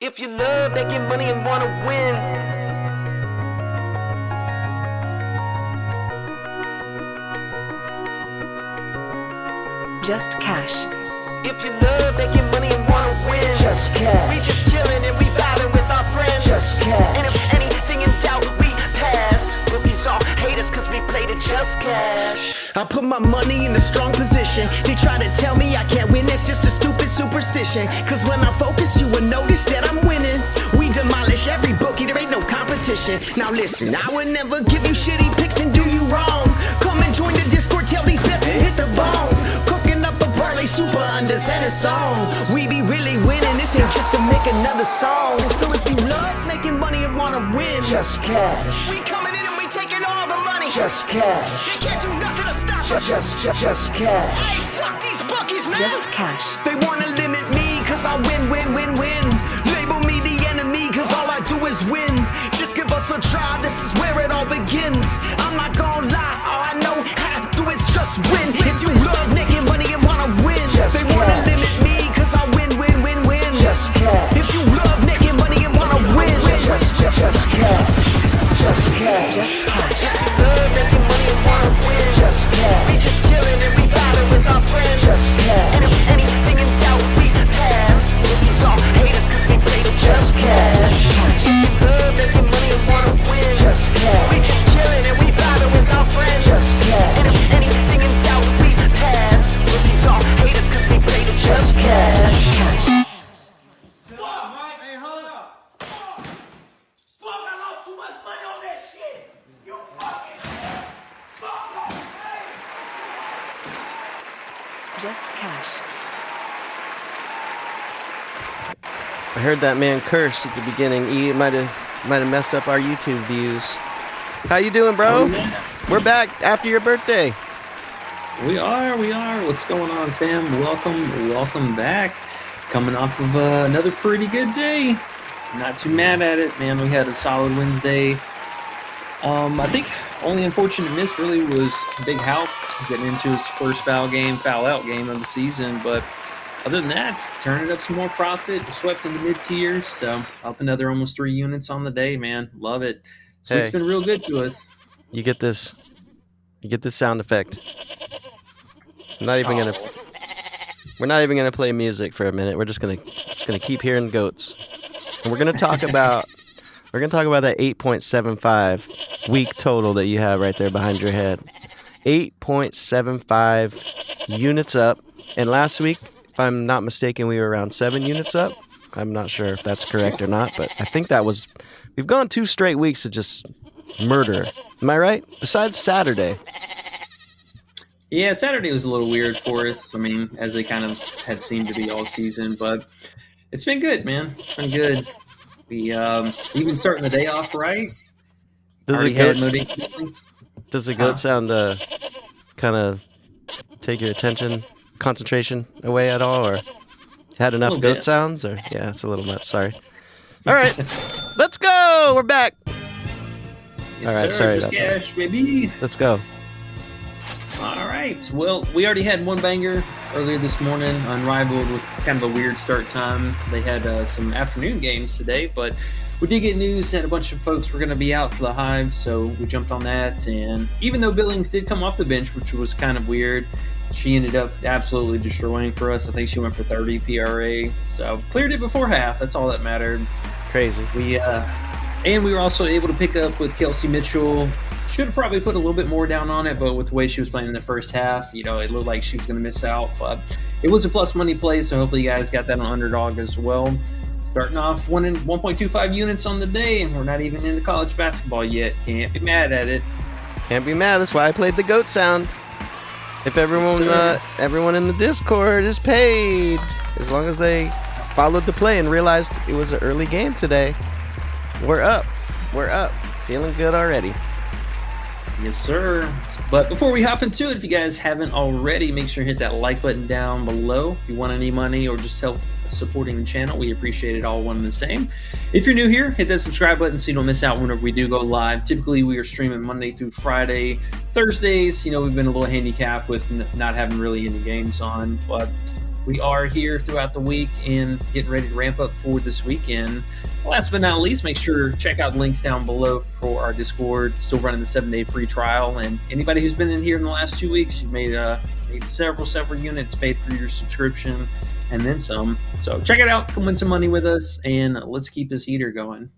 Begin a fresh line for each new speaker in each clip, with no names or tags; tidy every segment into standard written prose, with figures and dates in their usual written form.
If you love making money and wanna win,
Just cash.
if you love making money and wanna win,
Just cash.
we just chillin' and we vibing with our friends.
Just cash.
And if anything in doubt, we pass. Rookies all hate us cause we played it just cash. I put my money in a strong position. They try to tell me I can't win, that's just a stupid superstition. Cause when I focus, you will notice that I'm winning. We demolish every bookie, there ain't no competition. Now listen, I would never give you shitty picks and do you wrong. Come and join the Discord, tell these bets and hit the bone. Cooking up a parlay super unders and a song. We be really winning, this ain't just to make another song. So if you love making money and wanna win,
Just cash.
we coming in and we taking all the money.
Just cash.
They can't do nothing to stop us.
Just cash.
Hey, fuck these bookies, man.
Just cash.
They wanna limit me cause I win. Label me the enemy cause all I do is win. Just give us a try, this is where it all begins. I'm not gonna lie, all I know how to do is just win. If you love making money and wanna win,
Just
they wanna
cash.
limit me cause I win.
Just cash.
If you love making money and wanna win,
Just cash. Just cash.
Just cash.
love making money and wanna win.
Just cash.
We just chillin' and we vibing with our friends.
Just cash.
And if anything in doubt, we pass. Rookies all hate us cause we played it just cash. Love making money and wanna win.
Just cash.
We just chillin' and we vibing with our friends.
Just cash.
And if anything in doubt, we pass. Rookies all hate us cause we played it just cash.
Hey, hold up. Fuck, I lost too much money on that shit. You fucking fuck.
Just cash.
I heard that man curse at the beginning. He might have messed up our YouTube views. How you doing, bro? We're back after your birthday.
We are. What's going on, fam? Welcome back. Coming off of another pretty good day. Not too mad at it, man. We had a solid Wednesday. I think only unfortunate miss really was Big Halp getting into his first foul out game of the season. But other than that, turning up some more profit, swept in the mid tiers. So up another almost 3 units on the day, man. Love it. So
Hey.
it's been real good to us.
You get this sound effect. I'm not even gonna. We're not even gonna play music for a minute. We're just gonna keep hearing goats, and we're gonna talk about that 8.75 week total that you have right there behind your head. 8.75 units up, and last week, if I'm not mistaken, we were around 7 units up. I'm not sure if that's correct or not, but I think that was. We've gone 2 straight weeks of just murder. Am I right? Besides Saturday.
Yeah, Saturday was a little weird for us. I mean, as they kind of had seemed to be all season, but it's been good, man. It's been good. We even starting the day off right.
Does
Already
the
had
goat,
motivations.
does the goat sound kind of take your attention, concentration away at all, or had enough
Little
goat
bit.
sounds? Or yeah, it's a little much. Sorry. All right, let's go. We're back.
Yes,
All right,
sir.
sorry
Just
about that.
cash, baby.
Let's go.
All right. Well, we already had one banger earlier this morning, Unrivaled, with kind of a weird start time. They had some afternoon games today, but we did get news that a bunch of folks were going to be out for the Hive, so we jumped on that. And even though Billings did come off the bench, which was kind of weird, she ended up absolutely destroying for us. I think she went for 30 PRA, so cleared it before half. That's all that mattered.
Crazy.
And we were also able to pick up with Kelsey Mitchell. Should have probably put a little bit more down on it, but with the way she was playing in the first half, it looked like she was going to miss out. But it was a plus money play, so hopefully you guys got that on Underdog as well. Starting off 1.25 units on the day, and we're not even into college basketball yet. Can't be mad at it.
Can't be mad. That's why I played the goat sound. If everyone in the Discord is paid, as long as they followed the play and realized it was an early game today, we're up. Feeling good already.
Yes, sir. But before we hop into it, if you guys haven't already, make sure to hit that like button down below. If you want any money or just help supporting the channel, we appreciate it all one and the same. If you're new here, hit that subscribe button so you don't miss out whenever we do go live. Typically, we are streaming Monday through Friday. Thursdays, we've been a little handicapped with not having really any games on, but we are here throughout the week and getting ready to ramp up for this weekend. Last but not least, make sure to check out links down below for our Discord. Still running the 7-day free trial. And anybody who's been in here in the last 2 weeks, you've made several units, paid for your subscription, and then some. So check it out. Come win some money with us, and let's keep this heater going.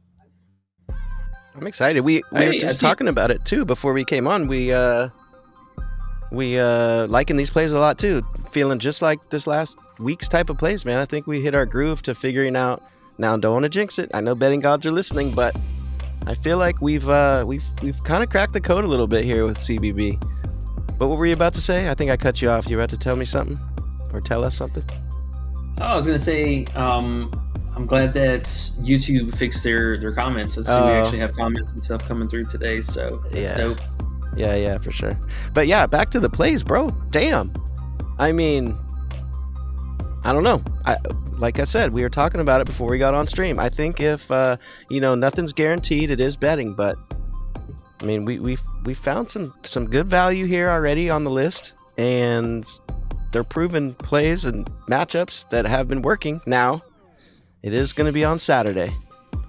I'm excited. We were just talking about it too before we came on. We liking these plays a lot too. Feeling just like this last week's type of plays, man. I think we hit our groove to figuring out. Now, don't want to jinx it. I know betting gods are listening, but I feel like we've kind of cracked the code a little bit here with CBB. But what were you about to say? I think I cut you off. You were about to tell me something or tell us something?
Oh, I was going to say, I'm glad that YouTube fixed their comments. Let's see, we actually have comments and stuff coming through today, so that's dope.
Yeah, for sure. But yeah, back to the plays, bro. Damn. I mean, I don't know. Like I said, we were talking about it before we got on stream. I think if nothing's guaranteed, it is betting. But I mean, we found some good value here already on the list, and they're proven plays and matchups that have been working. Now, it is going to be on Saturday.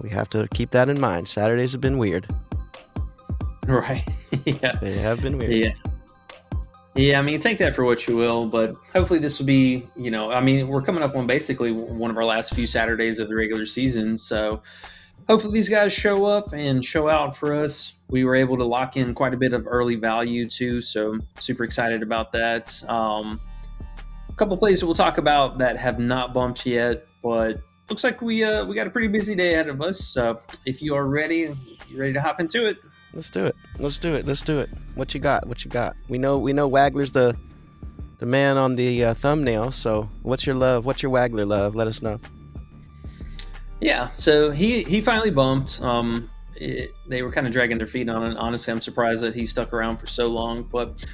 We have to keep that in mind. Saturdays have been weird.
Right. Yeah.
They have been weird.
Yeah, I mean, take that for what you will, but hopefully this will be, we're coming up on basically one of our last few Saturdays of the regular season, so hopefully these guys show up and show out for us. We were able to lock in quite a bit of early value too, so super excited about that. A couple plays that we'll talk about that have not bumped yet, but looks like we got a pretty busy day ahead of us, so if you are ready, you ready to hop into it?
Let's do it. What you got? We know Wagler's the man on the thumbnail. So what's your love? What's your Wagler love? Let us know.
Yeah, so he finally bumped. They were kind of dragging their feet on it. Honestly, I'm surprised that he stuck around for so long, but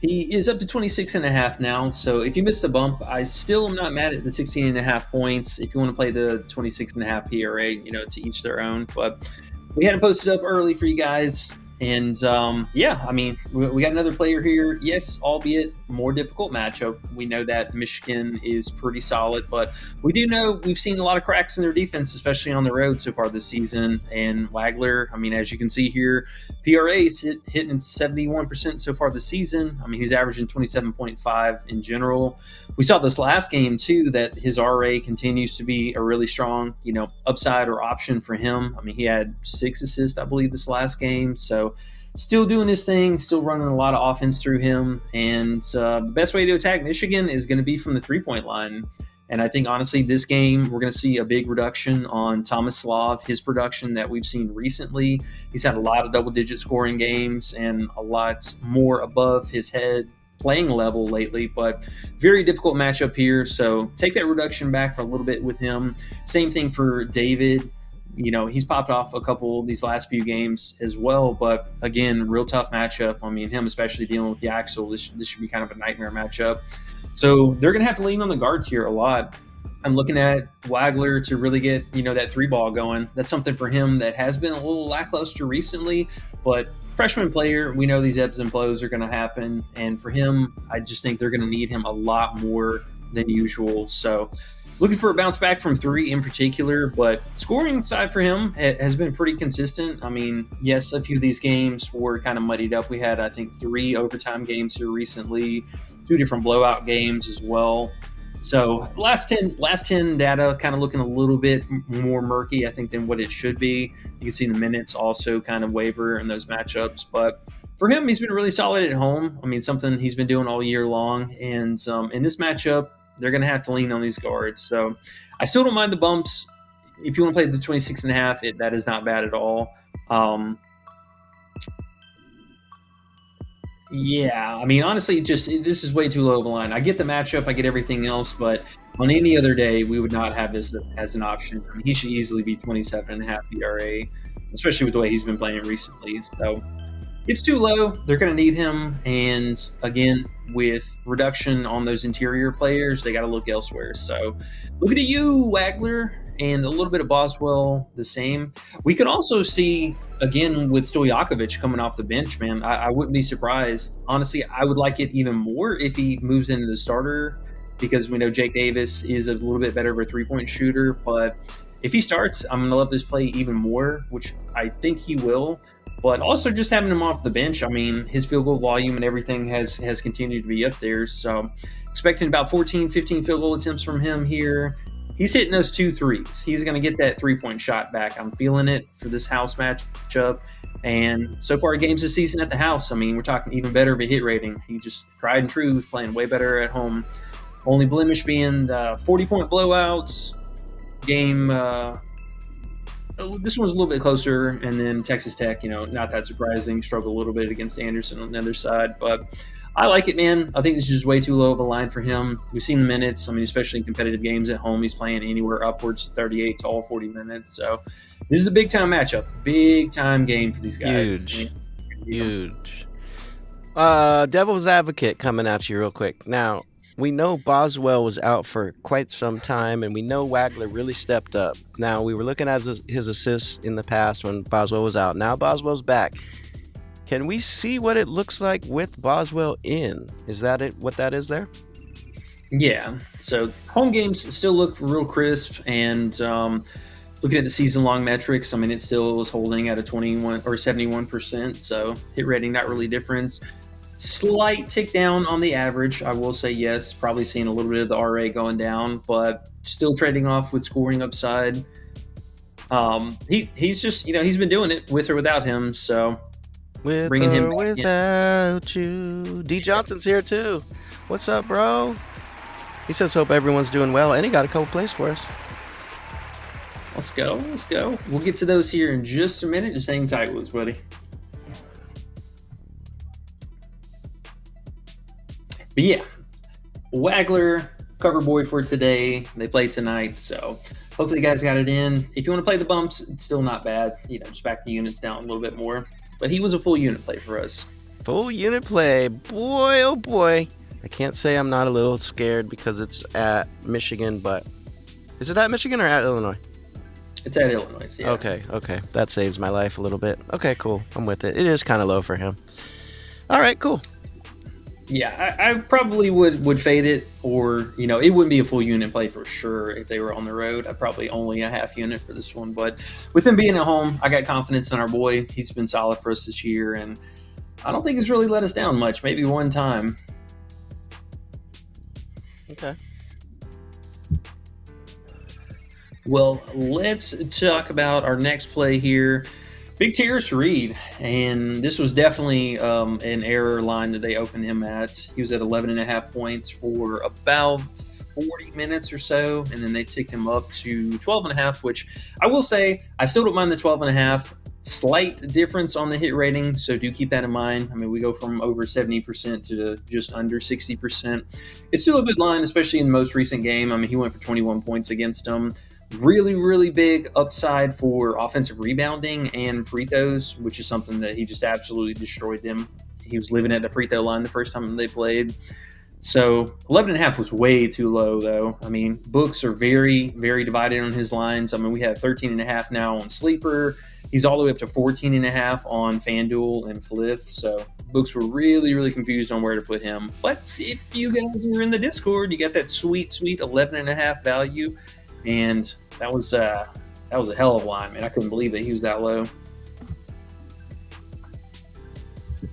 he is up to 26.5 now. So if you missed the bump, I still am not mad at the 16.5 points. If you want to play the 26.5 PRA, to each their own, but we had it posted up early for you guys, and we got another player here. Yes, albeit more difficult matchup. We know that Michigan is pretty solid, but we do know we've seen a lot of cracks in their defense, especially on the road so far this season. And Wagler, as you can see here, PRA is hitting 71% so far this season. He's averaging 27.5 in general. We saw this last game too, that his RA continues to be a really strong, upside or option for him. He had 6 assists, I believe, this last game. So still doing his thing, still running a lot of offense through him. And the best way to attack Michigan is going to be from the 3-point line. And I think, honestly, this game, we're going to see a big reduction on Thomas Slav, his production that we've seen recently. He's had a lot of double-digit scoring games and a lot more above his head playing level lately, but very difficult matchup here. So take that reduction back for a little bit with him. Same thing for David. He's popped off a couple of these last few games as well, but again, real tough matchup. Him especially dealing with the Axel, this should be kind of a nightmare matchup. So they're going to have to lean on the guards here a lot. I'm looking at Wagler to really get, that 3-ball going. That's something for him that has been a little lackluster recently, but freshman player, we know these ebbs and flows are going to happen. And for him, I just think they're going to need him a lot more than usual. So looking for a bounce back from 3 in particular, but scoring side for him has been pretty consistent. Yes, a few of these games were kind of muddied up. We had, I think, 3 overtime games here recently, 2 different blowout games as well. So last 10 data kind of looking a little bit more murky, I think, than what it should be. You can see the minutes also kind of waver in those matchups. But for him, he's been really solid at home. Something he's been doing all year long. And in this matchup, they're going to have to lean on these guards. So I still don't mind the bumps. If you want to play the 26.5, that is not bad at all. Honestly, this is way too low of a line. I get the matchup, I get everything else, but on any other day, we would not have this as an option. He should easily be 27.5 ERA, especially with the way he's been playing recently. So it's too low. They're going to need him. And again, with reduction on those interior players, they got to look elsewhere. So look at you, Wagler, and a little bit of Boswell the same. We could also see, again, with Stojakovic coming off the bench, man, I wouldn't be surprised. Honestly, I would like it even more if he moves into the starter because we know Jake Davis is a little bit better of a three-point shooter. But if he starts, I'm going to love this play even more, which I think he will. But also just having him off the bench, I mean, his field goal volume and everything has continued to be up there. So expecting about 14, 15 field goal attempts from him here. He's hitting those 2 threes. He's going to get that three-point shot back. I'm feeling it for this house matchup. And so far, games this season at the house, I mean, we're talking even better of a hit rating. He just tried and true, playing way better at home. Only blemish being the 40-point blowouts. Game, this one was a little bit closer. And then Texas Tech, not that surprising. Struggled a little bit against Anderson on the other side. But I like it, man. I think this is just way too low of a line for him. We've seen the minutes. I mean, especially in competitive games at home, he's playing anywhere upwards of 38 to all 40 minutes. So this is a big-time matchup. Big-time game for these guys.
Huge. Devil's advocate coming at you real quick. Now, we know Boswell was out for quite some time, and we know Wagler really stepped up. Now, we were looking at his assists in the past when Boswell was out. Now Boswell's back. Can we see what it looks like with Boswell in? Is that it? What that is there?
Yeah. So home games still look real crisp, and looking at the season-long metrics, I mean, it still was holding at a 21 or 71%. So hit rating not really different. Slight tick down on the average, I will say. Yes, probably seeing a little bit of the RA going down, but still trading off with scoring upside. He's just he's been doing it with or without him. So.
With
Bringing him
or
back
without you. D. Johnson's here too. What's up, bro? He says, hope everyone's doing well. And he got a couple plays for us.
Let's go. We'll get to those here in just a minute. Just hang tight with us, buddy. But yeah, Wagler, cover boy for today. They play tonight, so hopefully you guys got it in. If you want to play the bumps, it's still not bad. Just back the units down a little bit more. But he was a full unit play for us.
Full unit play. Boy, oh boy. I can't say I'm not a little scared because it's at Michigan, but is it at Michigan or at Illinois?
It's at Illinois, yeah.
Okay. That saves my life a little bit. Okay, cool. I'm with it. It is kind of low for him. All right, cool.
Yeah, I probably would fade it, or, it wouldn't be a full unit play for sure if they were on the road. I'd probably only a half unit for this one. But with them being at home, I got confidence in our boy. He's been solid for us this year, and I don't think he's really let us down much. Maybe one time.
Okay.
Well, let's talk about our next play here. Big Terrace Reed, and this was definitely an error line that they opened him at. He was at 11.5 points for about 40 minutes or so, and then they ticked him up to 12.5, which I will say I still don't mind the 12.5. Slight difference on the hit rating, so do keep that in mind. I mean, we go from over 70% to just under 60%. It's still a good line, especially in the most recent game. I mean, he went for 21 points against them. Really, really big upside for offensive rebounding and free throws, which is something that he just absolutely destroyed them. He was living at the free throw line the first time they played. So 11.5 was way too low, though. I mean, books are very, very divided on his lines. I mean, we have 13.5 now on Sleeper. He's all the way up to 14.5 on FanDuel and Flip. So books were really, really confused on where to put him. But if you guys are in the Discord, you got that sweet, sweet 11.5 value. And that was a hell of a line, man. I couldn't believe that he was that low.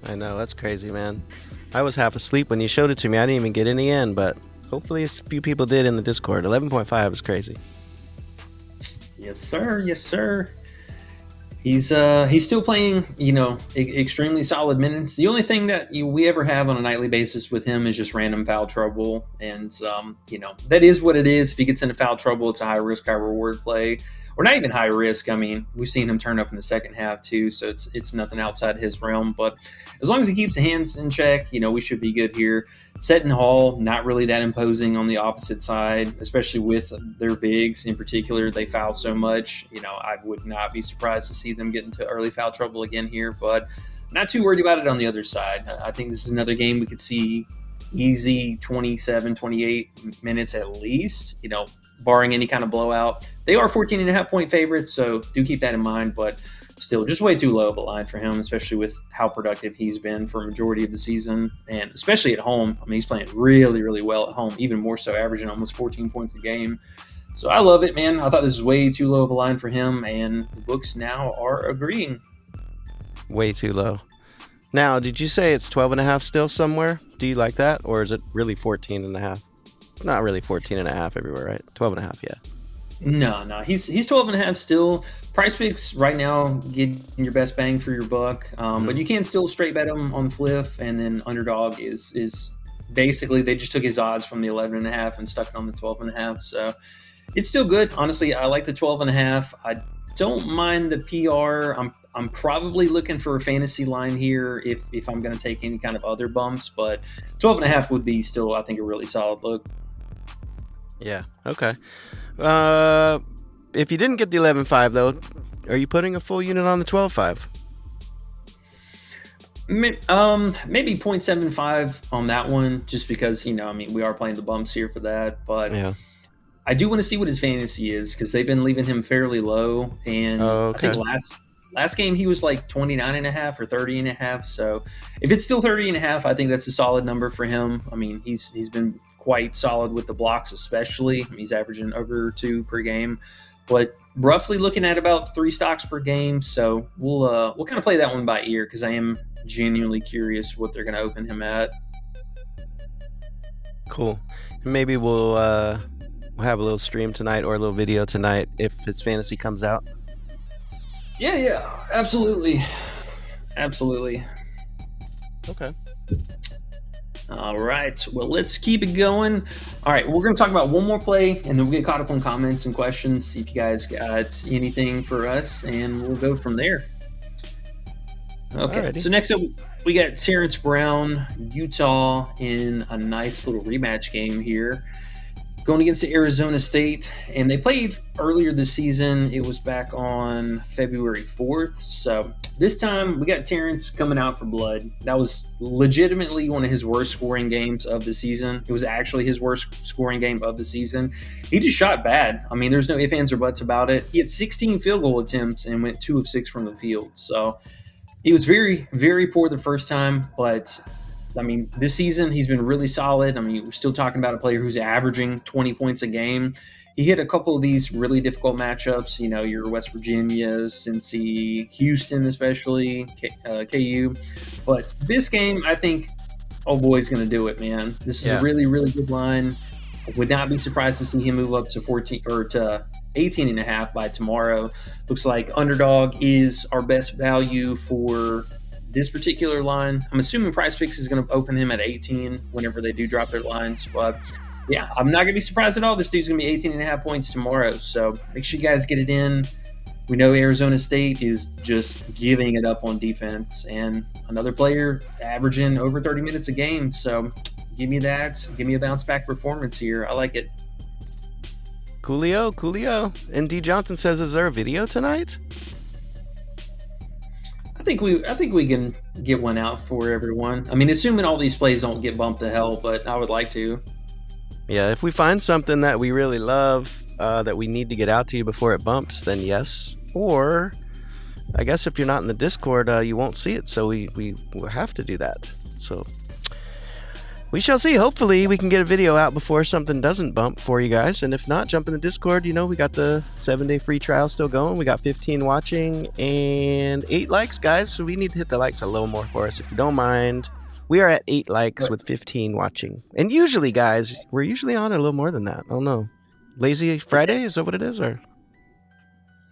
I know, that's crazy, man. I was half asleep when you showed it to me. I didn't even get any in, but hopefully a few people did in the Discord. 11.5 is crazy.
Yes, sir. He's still playing, extremely solid minutes. The only thing that we ever have on a nightly basis with him is just random foul trouble. And, that is what it is. If he gets into foul trouble, it's a high risk, high reward play. Or not even high risk. I mean, we've seen him turn up in the second half too, so it's nothing outside his realm. But as long as he keeps the hands in check, we should be good here. Seton Hall, not really that imposing on the opposite side, especially with their bigs in particular. They foul so much. I would not be surprised to see them get into early foul trouble again here, but not too worried about it on the other side. I think this is another game we could see easy 27, 28 minutes at least, barring any kind of blowout. They are 14.5 point favorites, so do keep that in mind, but still just way too low of a line for him, especially with how productive he's been for a majority of the season, and especially at home. I mean, he's playing really, really well at home, even more so, averaging almost 14 points a game. So I love it, man. I thought this was way too low of a line for him, and the books now are agreeing.
Way too low. Now, did you say it's 12.5 still somewhere? Do you like that, or is it really 14.5? Not really 14.5 everywhere, right? 12.5, yeah.
No, he's 12.5 still. Price Picks right now getting your best bang for your buck, but you can still straight bet him on Fliff, and then Underdog is basically they just took his odds from the 11.5 and stuck it on the 12.5. So it's still good. Honestly, I like the 12.5. I don't mind the PR. I'm probably looking for a fantasy line here if I'm going to take any kind of other bumps, but 12.5 would be still, I think, a really solid look.
Yeah, okay. If you didn't get the 11.5 though, are you putting a full unit on the 12.5?
Maybe 0.75 on that one, just because, we are playing the bumps here for that, but
Yeah.
I do want to see what his fantasy is, because they've been leaving him fairly low, and
Okay.
I think last game he was like 29.5 or 30.5. So if it's still 30.5, I think that's a solid number for him. I mean, he's been quite solid with the blocks, especially. He's averaging over 2 per game, but roughly looking at about 3 stocks per game. So we'll kind of play that one by ear, because I am genuinely curious what they're going to open him at.
Cool. Maybe we'll have a little stream tonight or a little video tonight if his fantasy comes out.
Yeah, absolutely.
Okay.
All right. Well, let's keep it going. All right. We're going to talk about one more play, and then we'll get caught up on comments and questions, see if you guys got anything for us, and we'll go from there. Okay.
Alrighty.
So next up, we got Terrence Brown, Utah, in a nice little rematch game here, going against Arizona State. And they played earlier this season. It was back on February 4th. So this time we got Terrence coming out for blood. That was legitimately one of his worst scoring games of the season. It was actually his worst scoring game of the season. He just shot bad. I mean, there's no ifs, ands, or buts about it. He had 16 field goal attempts and went 2 of 6 from the field. So he was very, very poor the first time, but I mean, this season he's been really solid. I mean, we're still talking about a player who's averaging 20 points a game. He hit a couple of these really difficult matchups, your West Virginia's, Cincy, Houston especially, KU. But this game, I think, oh boy's going to do it, man. This is a really, really good line. I would not be surprised to see him move up to 14 or to 18.5 by tomorrow. Looks like Underdog is our best value for this particular line. I'm assuming Price Picks is going to open him at 18 whenever they do drop their lines. But yeah, I'm not going to be surprised at all. This dude's going to be 18.5 points tomorrow. So make sure you guys get it in. We know Arizona State is just giving it up on defense, and another player averaging over 30 minutes a game. So give me that. Give me a bounce back performance here. I like it.
Coolio. And D. Johnson says, is there a video tonight?
I think we can get one out for everyone. I mean, assuming all these plays don't get bumped to hell, but I would like to.
Yeah, if we find something that we really love, that we need to get out to you before it bumps, then yes. Or I guess if you're not in the Discord, you won't see it, so we will have to do that. So we shall see. Hopefully we can get a video out before something doesn't bump for you guys. And if not, jump in the Discord. We got the 7-day free trial still going. We got 15 watching and 8 likes, guys. So we need to hit the likes a little more for us, if you don't mind. We are at 8 likes with 15 watching. And usually, guys, we're usually on a little more than that. I don't know. Lazy Friday? Is that what it is? Or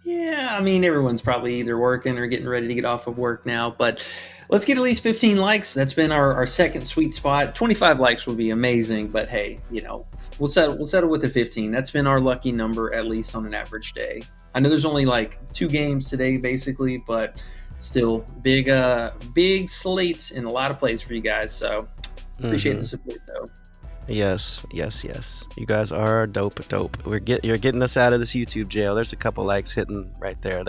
Yeah, I mean, everyone's probably either working or getting ready to get off of work now, but let's get at least 15 likes. That's been our second sweet spot. 25 likes would be amazing, but hey, we'll settle with the 15. That's been our lucky number, at least on an average day. I know there's only like 2 games today, basically, but still big slate and a lot of plays for you guys. So appreciate the support, though.
Yes. You guys are dope. You're getting us out of this YouTube jail. There's a couple likes hitting right there.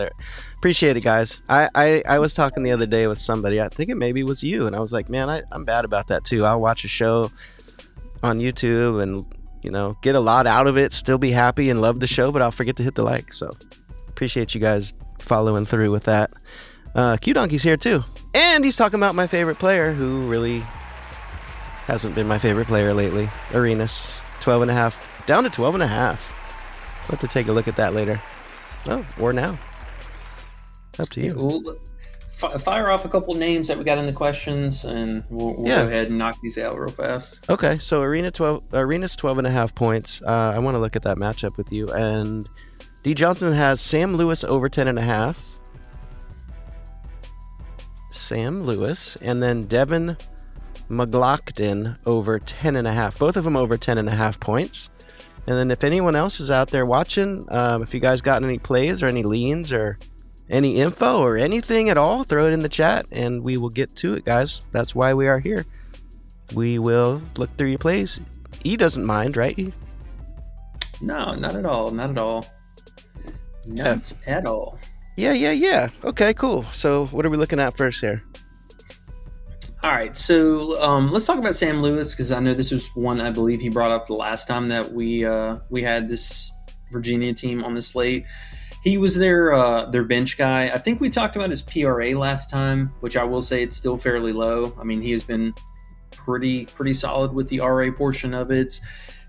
Appreciate it, guys. I was talking the other day with somebody. I think it maybe was you, and I was like, man, I'm bad about that too. I'll watch a show on YouTube and get a lot out of it, still be happy and love the show, but I'll forget to hit the like. So appreciate you guys following through with that. Q Donkey's here too. And he's talking about my favorite player, who really hasn't been my favorite player lately. Arenas, 12.5, down to 12.5. I'll have to take a look at that later. Oh, or now. Up to you.
We'll fire off a couple names that we got in the questions, and we'll go ahead and knock these out real fast.
Okay, so Arena's 12.5 points. I want to look at that matchup with you. And D. Johnson has Sam Lewis over 10.5. Sam Lewis, and then Devin McLaughlin over 10.5. Both of them over 10.5 points. And then if anyone else is out there watching, if you guys got any plays or any leans or any info or anything at all, throw it in the chat and we will get to it, guys. That's why we are here. We will look through your plays. E doesn't mind, right? E?
No, not at all. Not at all. Not at all.
Yeah. Okay, cool. So what are we looking at first here?
All right, so let's talk about Sam Lewis, because I know this was one I believe he brought up the last time that we had this Virginia team on the slate. He was their bench guy. I think we talked about his PRA last time, which I will say it's still fairly low. I mean, he has been pretty solid with the RA portion of it.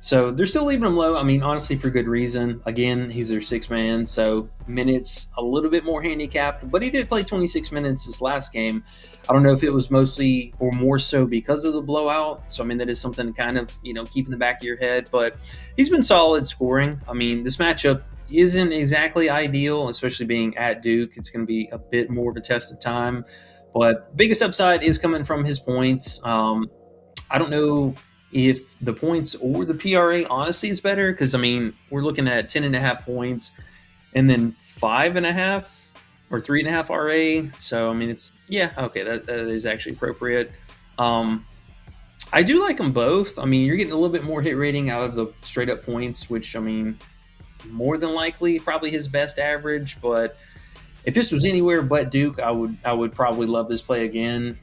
So they're still leaving him low. I mean, honestly, for good reason. Again, he's their sixth man, so minutes a little bit more handicapped. But he did play 26 minutes this last game. I don't know if it was mostly or more so because of the blowout. So, I mean, that is something to kind of, keep in the back of your head. But he's been solid scoring. I mean, this matchup isn't exactly ideal, especially being at Duke. It's going to be a bit more of a test of time. But biggest upside is coming from his points. I don't know if the points or the PRA honestly is better, because, I mean, we're looking at 10.5 points and then 5.5 or 3.5 RA. So, I mean, that is actually appropriate. I do like them both. I mean, you're getting a little bit more hit rating out of the straight up points, which, I mean, more than likely probably his best average. But if this was anywhere but Duke, I would probably love this play again.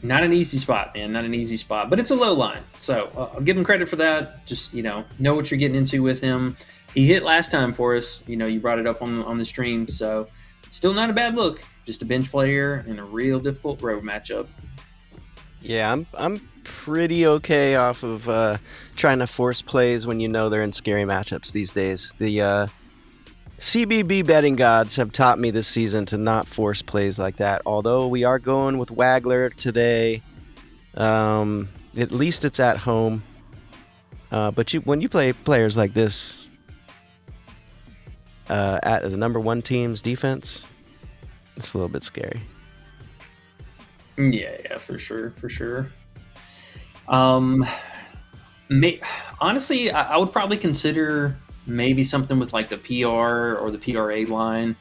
Not an easy spot, man. Not an easy spot, but it's a low line. So I'll give him credit for that. Just, know what you're getting into with him. He hit last time for us. You brought it up on the stream. So still not a bad look. Just a bench player in a real difficult road matchup.
Yeah, I'm pretty okay off of trying to force plays when they're in scary matchups these days. The CBB betting gods have taught me this season to not force plays like that. Although we are going with Wagler today, at least it's at home. But when you play players like this at the number one team's defense, it's a little bit scary.
Yeah, for sure. Honestly, I would probably consider maybe something with like the PR or the PRA line.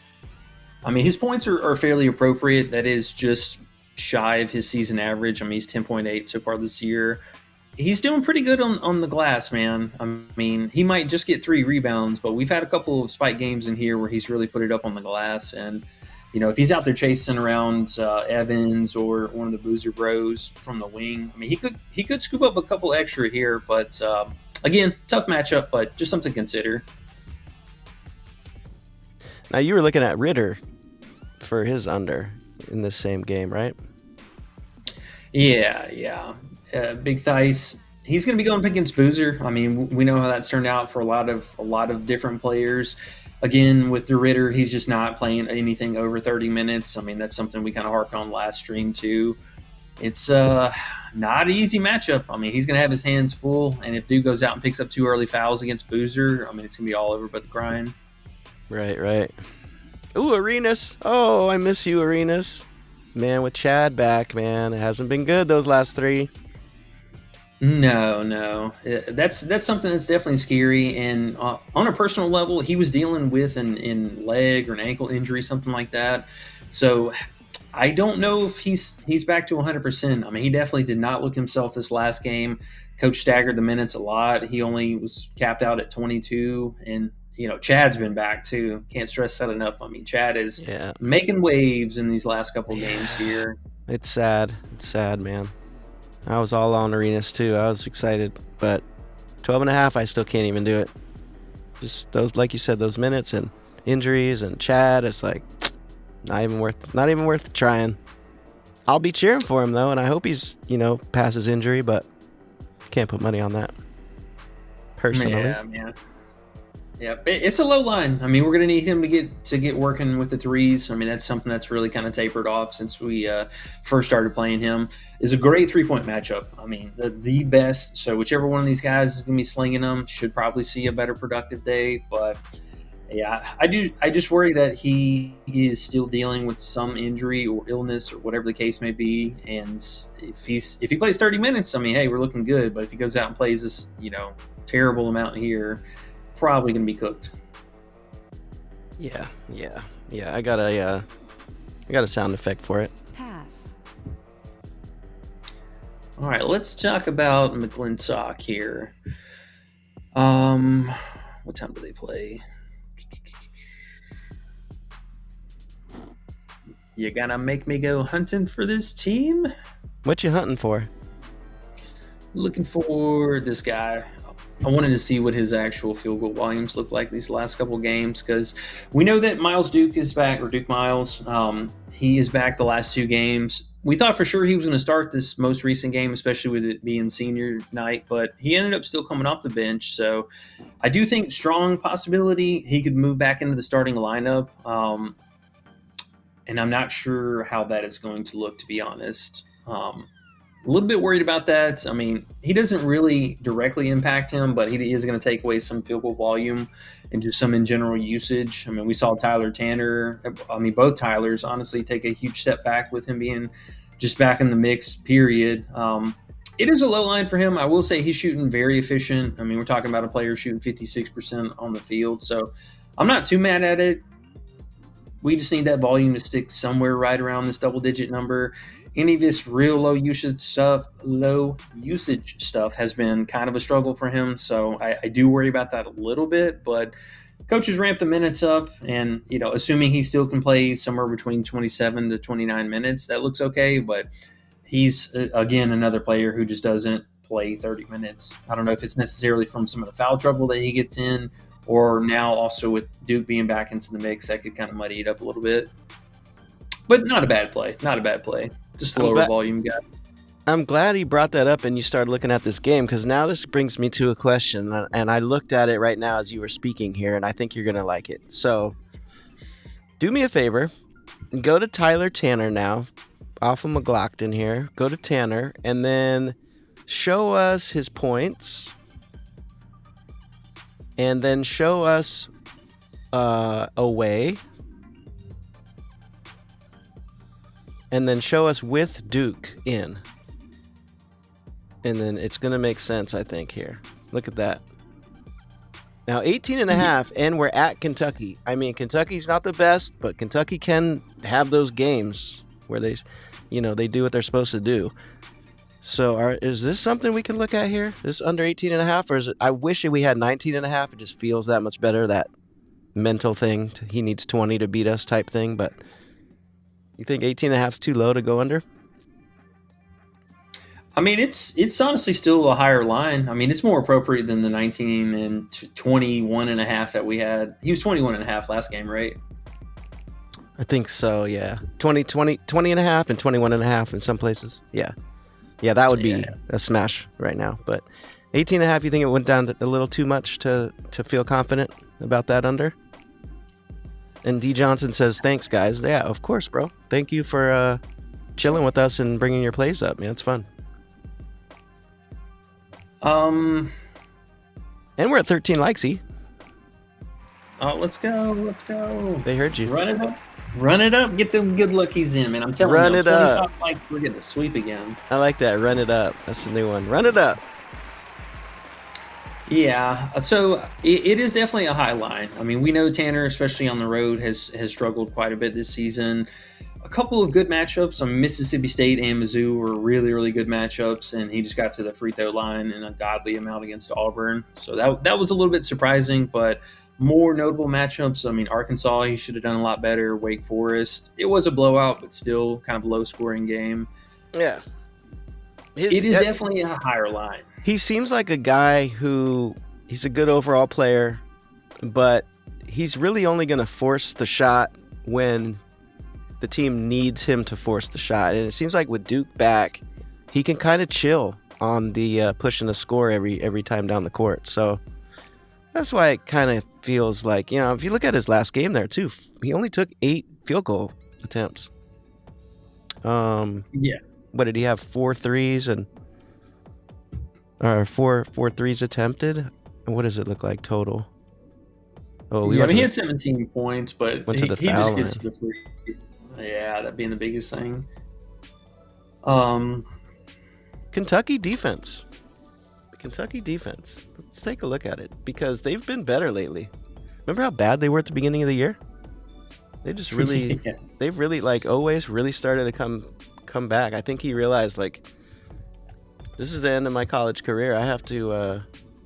I mean, his points are fairly appropriate. That is just shy of his season average. I mean, he's 10.8 so far this year. He's doing pretty good on the glass, man. I mean, he might just get 3 rebounds, but we've had a couple of spike games in here where he's really put it up on the glass. And, if he's out there chasing around Evans or one of the Boozer Bros from the wing, I mean, he could scoop up a couple extra here, but again, tough matchup, but just something to consider.
Now, you were looking at Ritter for his under in this same game, right?
Yeah. Big Thice. He's going to be going up against Boozer. I mean, we know how that's turned out for a lot of different players. Again, with the Ritter, he's just not playing anything over 30 minutes. I mean, that's something we kind of harped on last stream too. It's not an easy matchup. I mean, he's going to have his hands full, and if Duke goes out and picks up 2 early fouls against Boozer, I mean, it's going to be all over but the grind.
Right. Ooh, Arenas. Oh, I miss you, Arenas. Man, with Chad back, man, it hasn't been good those last 3.
No. That's something that's definitely scary. And on a personal level, he was dealing with an leg or an ankle injury, something like that. So I don't know if he's back to 100%. I mean, he definitely did not look himself this last game. Coach staggered the minutes a lot. He only was capped out at 22. And, Chad's been back too. Can't stress that enough. I mean, Chad is making waves in these last couple games here.
It's sad. It's sad, man. I was all on Arenas too. I was excited, but 12.5, I still can't even do it. Just those, like you said, those minutes, and injuries and Chad, it's like not even worth trying. I'll be cheering for him though, and I hope he's past his injury, but can't put money on that personally.
Yeah, man. Yeah, it's a low line. I mean, we're gonna need him to get working with the threes. I mean, that's something that's really kind of tapered off since we first started playing him. Is a great 3-point matchup. I mean, the best. So whichever one of these guys is gonna be slinging them should probably see a better productive day. But yeah, I just worry that he is still dealing with some injury or illness or whatever the case may be. And if he plays 30 minutes, I mean, hey, we're looking good. But if he goes out and plays this terrible amount here, probably gonna be cooked.
Yeah. I got a sound effect for it.
Pass.
All right, let's talk about McClintock here. What time do they play? You gonna make me go hunting for this team?
What you hunting for?
Looking for this guy. I wanted to see what his actual field goal volumes look like these last couple games, because we know that Miles Duke is back, or Duke Miles. He is back the last 2 games. We thought for sure he was going to start this most recent game, especially with it being senior night, but he ended up still coming off the bench. So I do think strong possibility he could move back into the starting lineup. And I'm not sure how that is going to look, to be honest. A little bit worried about that. I mean, he doesn't really directly impact him, but he is going to take away some field goal volume and just some in general usage. I mean, we saw Tyler Tanner. I mean, both Tylers honestly take a huge step back with him being just back in the mix, period. It is a low line for him. I will say he's shooting very efficient. I mean, we're talking about a player shooting 56% on the field. So I'm not too mad at it. We just need that volume to stick somewhere right around this double-digit number. Any of this real low usage stuff has been kind of a struggle for him. So I do worry about that a little bit, but coaches ramped the minutes up, and assuming he still can play somewhere between 27 to 29 minutes, that looks okay. But he's again another player who just doesn't play 30 minutes. I don't know if it's necessarily from some of the foul trouble that he gets in, or now also with Duke being back into the mix, that could kind of muddy it up a little bit. But not a bad play. Just a lower volume guy.
I'm glad he brought that up and you started looking at this game, because now this brings me to a question, and I looked at it right now as you were speaking here, and I think you're going to like it. So do me a favor, go to Tyler Tanner now, off of McLaughlin here. Go to Tanner, and then show us his points, and then show us away. And then show us with Duke in. And then it's going to make sense, I think, here. Look at that. Now, 18.5, and we're at Kentucky. I mean, Kentucky's not the best, but Kentucky can have those games where they do what they're supposed to do. So is this something we can look at here? This under 18.5, or is it? I wish we had 19.5. It just feels that much better, that mental thing. He needs 20 to beat us type thing, but... You think 18.5 is too low to go under?
I mean, it's honestly still a higher line. I mean, it's more appropriate than the 19 and 21.5 that we had. He was 21.5 last game, right?
I think so, yeah. 20.5 and 21.5 in some places. Yeah, that would be a smash right now. But 18.5, you think it went down a little too much to feel confident about that under? And D. Johnson says, thanks, guys. Yeah, of course, bro. Thank you for chilling with us and bringing your plays up, man. It's fun. And we're at 13 likes, E.
Oh, let's go.
They heard you.
Run it up. Get them good lookies in, man. I'm telling you.
Run it up.
Like we're getting a sweep again.
I like that. Run it up. That's the new one. Run it up.
Yeah, so it is definitely a high line. I mean, we know Tanner, especially on the road, has struggled quite a bit this season. A couple of good matchups. Mississippi State and Mizzou were really, really good matchups, and he just got to the free throw line in a godly amount against Auburn. So that was a little bit surprising, but more notable matchups. I mean, Arkansas, he should have done a lot better. Wake Forest, it was a blowout, but still kind of low-scoring game.
Yeah.
It is definitely a higher line.
He seems like a guy he's a good overall player, but he's really only going to force the shot when the team needs him to force the shot. And it seems like with Duke back, he can kind of chill on the pushing the score every time down the court. So that's why it kind of feels like, if you look at his last game there too, he only took 8 field goal attempts.
Yeah.
What did he have? 4 threes or four threes attempted? And what does it look like total? Oh,
he had 17 points, but
went to the
he
foul
just gets
line.
the free. Yeah, that being the biggest thing.
Kentucky defense. Let's take a look at it because they've been better lately. Remember how bad they were at the beginning of the year? They just really,
Yeah.
they've really always really started to come back. I think he realized this is the end of my college career. I have to.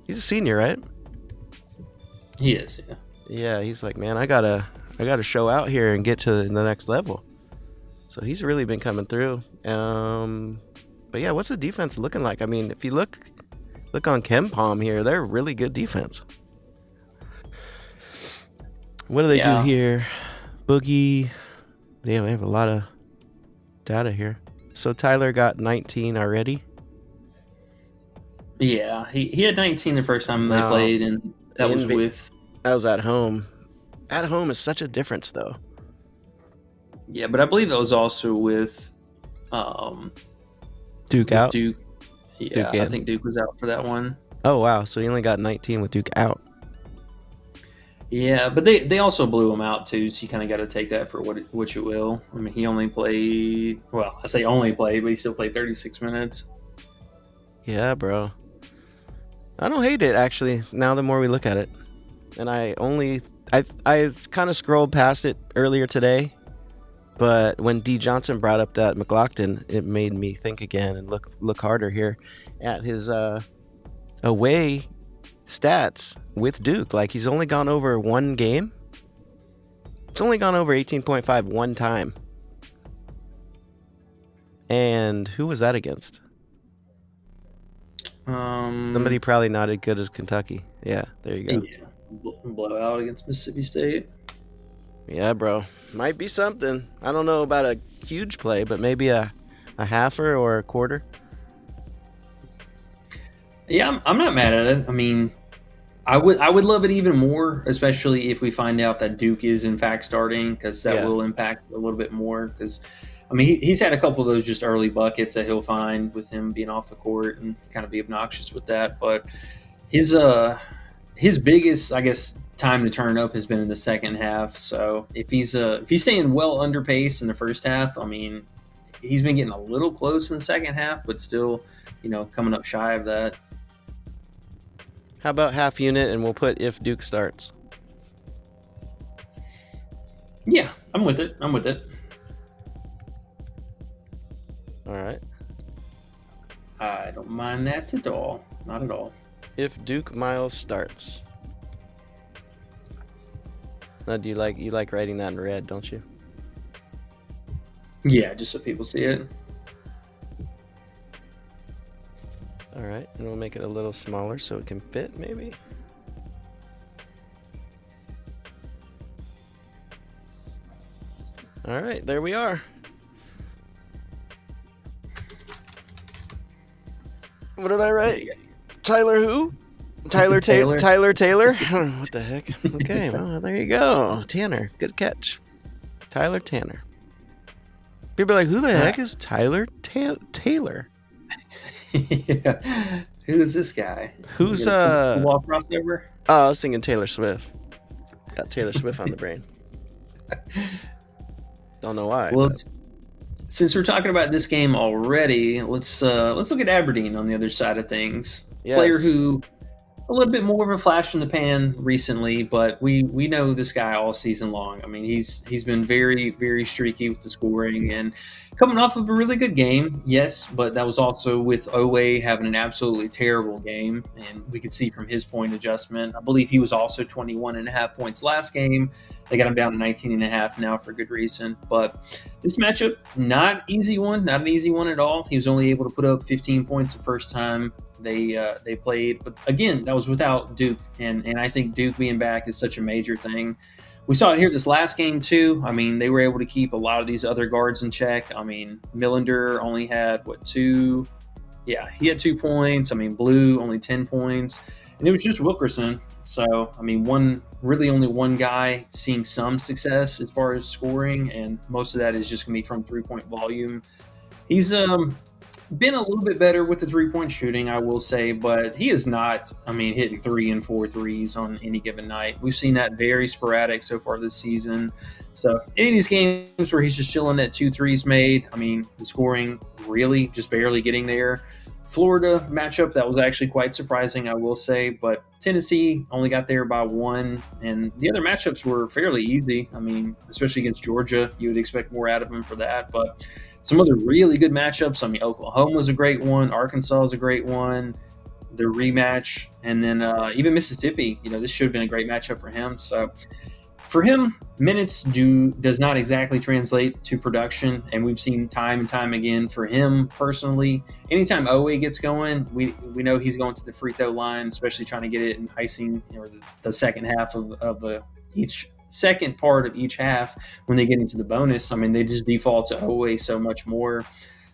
He's a senior, right?
He is. Yeah.
Yeah, he's like, man, I gotta show out here and get to the next level. So he's really been coming through. But yeah, what's the defense looking like? I mean, if you look on KenPom here, they're really good defense. What do they do here? Boogie. Damn, they have a lot of data here. So Tyler got 19 already.
Yeah, he had 19 the first time they played, and that was with.
That was at home. At home is such a difference, though.
Yeah, but I believe that was also with
Duke out.
Duke. Yeah,
Duke
I think Duke was out for that one.
Oh wow, so he only got 19 with Duke out.
Yeah, but they also blew him out too, so you kind of got to take that for what you will. I mean, he only played. Well, I say only played, but he still played 36 minutes.
Yeah, bro. I don't hate it actually. Now the more we look at it, and I kind of scrolled past it earlier today, but when D Johnson brought up that McLaughlin, it made me think again and look harder here at his away stats with Duke. Like he's only gone over one game. It's only gone over 18.5 one time. And who was that against? Somebody probably not as good as Kentucky. Yeah, there you go.
Yeah, blowout against Mississippi State.
Yeah, bro. Might be something. I don't know about a huge play, but maybe a halfer or a quarter.
Yeah, I'm not mad at it. I mean, I would love it even more, especially if we find out that Duke is in fact starting, because that will impact a little bit more. Because I mean, he's had a couple of those just early buckets that he'll find with him being off the court and kind of be obnoxious with that. But his biggest, I guess, time to turn up has been in the second half. So if he's staying well under pace in the first half, I mean, he's been getting a little close in the second half, but still, coming up shy of that.
How about half unit, and we'll put if Duke starts.
Yeah, I'm with it.
All right.
I don't mind that at all. Not at all.
If Duke Miles starts. Now, do you like writing that in red, don't you?
Yeah, just so people see it.
All right, and we'll make it a little smaller so it can fit, maybe. All right, there we are. What did I write? Tyler who? Tyler Taylor. Tyler Taylor? I don't know what the heck. Okay, well, there you go. Tanner, good catch. Tyler Tanner. People are like, who the heck is Tyler Taylor?
Yeah. Who is this guy?
Who's
wall crossover?
Oh, I was thinking Taylor Swift. Got Taylor Swift on the brain. Don't know why.
Well, since we're talking about this game already, let's look at Aberdeen on the other side of things.
Yes.
Player who a little bit more of a flash in the pan recently, but we know this guy all season long. I mean, he's been very, very streaky with the scoring and coming off of a really good game, yes, but that was also with Owe having an absolutely terrible game, and we could see from his point adjustment. I believe he was also 21.5 points last game. They got him down to 19.5 now for good reason. But this matchup, not an easy one at all. He was only able to put up 15 points the first time. They played, but again, that was without Duke, and I think Duke being back is such a major thing. We saw it here this last game too. I mean, they were able to keep a lot of these other guards in check. I mean, Millender only had two? Yeah, he had 2 points. I mean, Blue only 10 points, and it was just Wilkerson. So I mean, only one guy seeing some success as far as scoring, and most of that is just gonna be from 3-point volume. He's been a little bit better with the 3-point shooting, I will say, but he is not, I mean, hitting 3 and 4 threes on any given night. We've seen that very sporadic so far this season. So any of these games where he's just chilling at 2 threes made, I mean, the scoring really just barely getting there. Florida matchup, that was actually quite surprising, I will say, but Tennessee only got there by 1, and the other matchups were fairly easy. I mean, especially against Georgia, you would expect more out of him for that, but some other really good matchups. I mean, Oklahoma was a great one. Arkansas is a great one. The rematch. And then even Mississippi, this should have been a great matchup for him. So for him, minutes does not exactly translate to production. And we've seen time and time again for him personally, anytime Owe gets going, we know he's going to the free throw line, especially trying to get it in icing or the second half of each second part of each half when they get into the bonus. I mean, they just default to Owe so much more.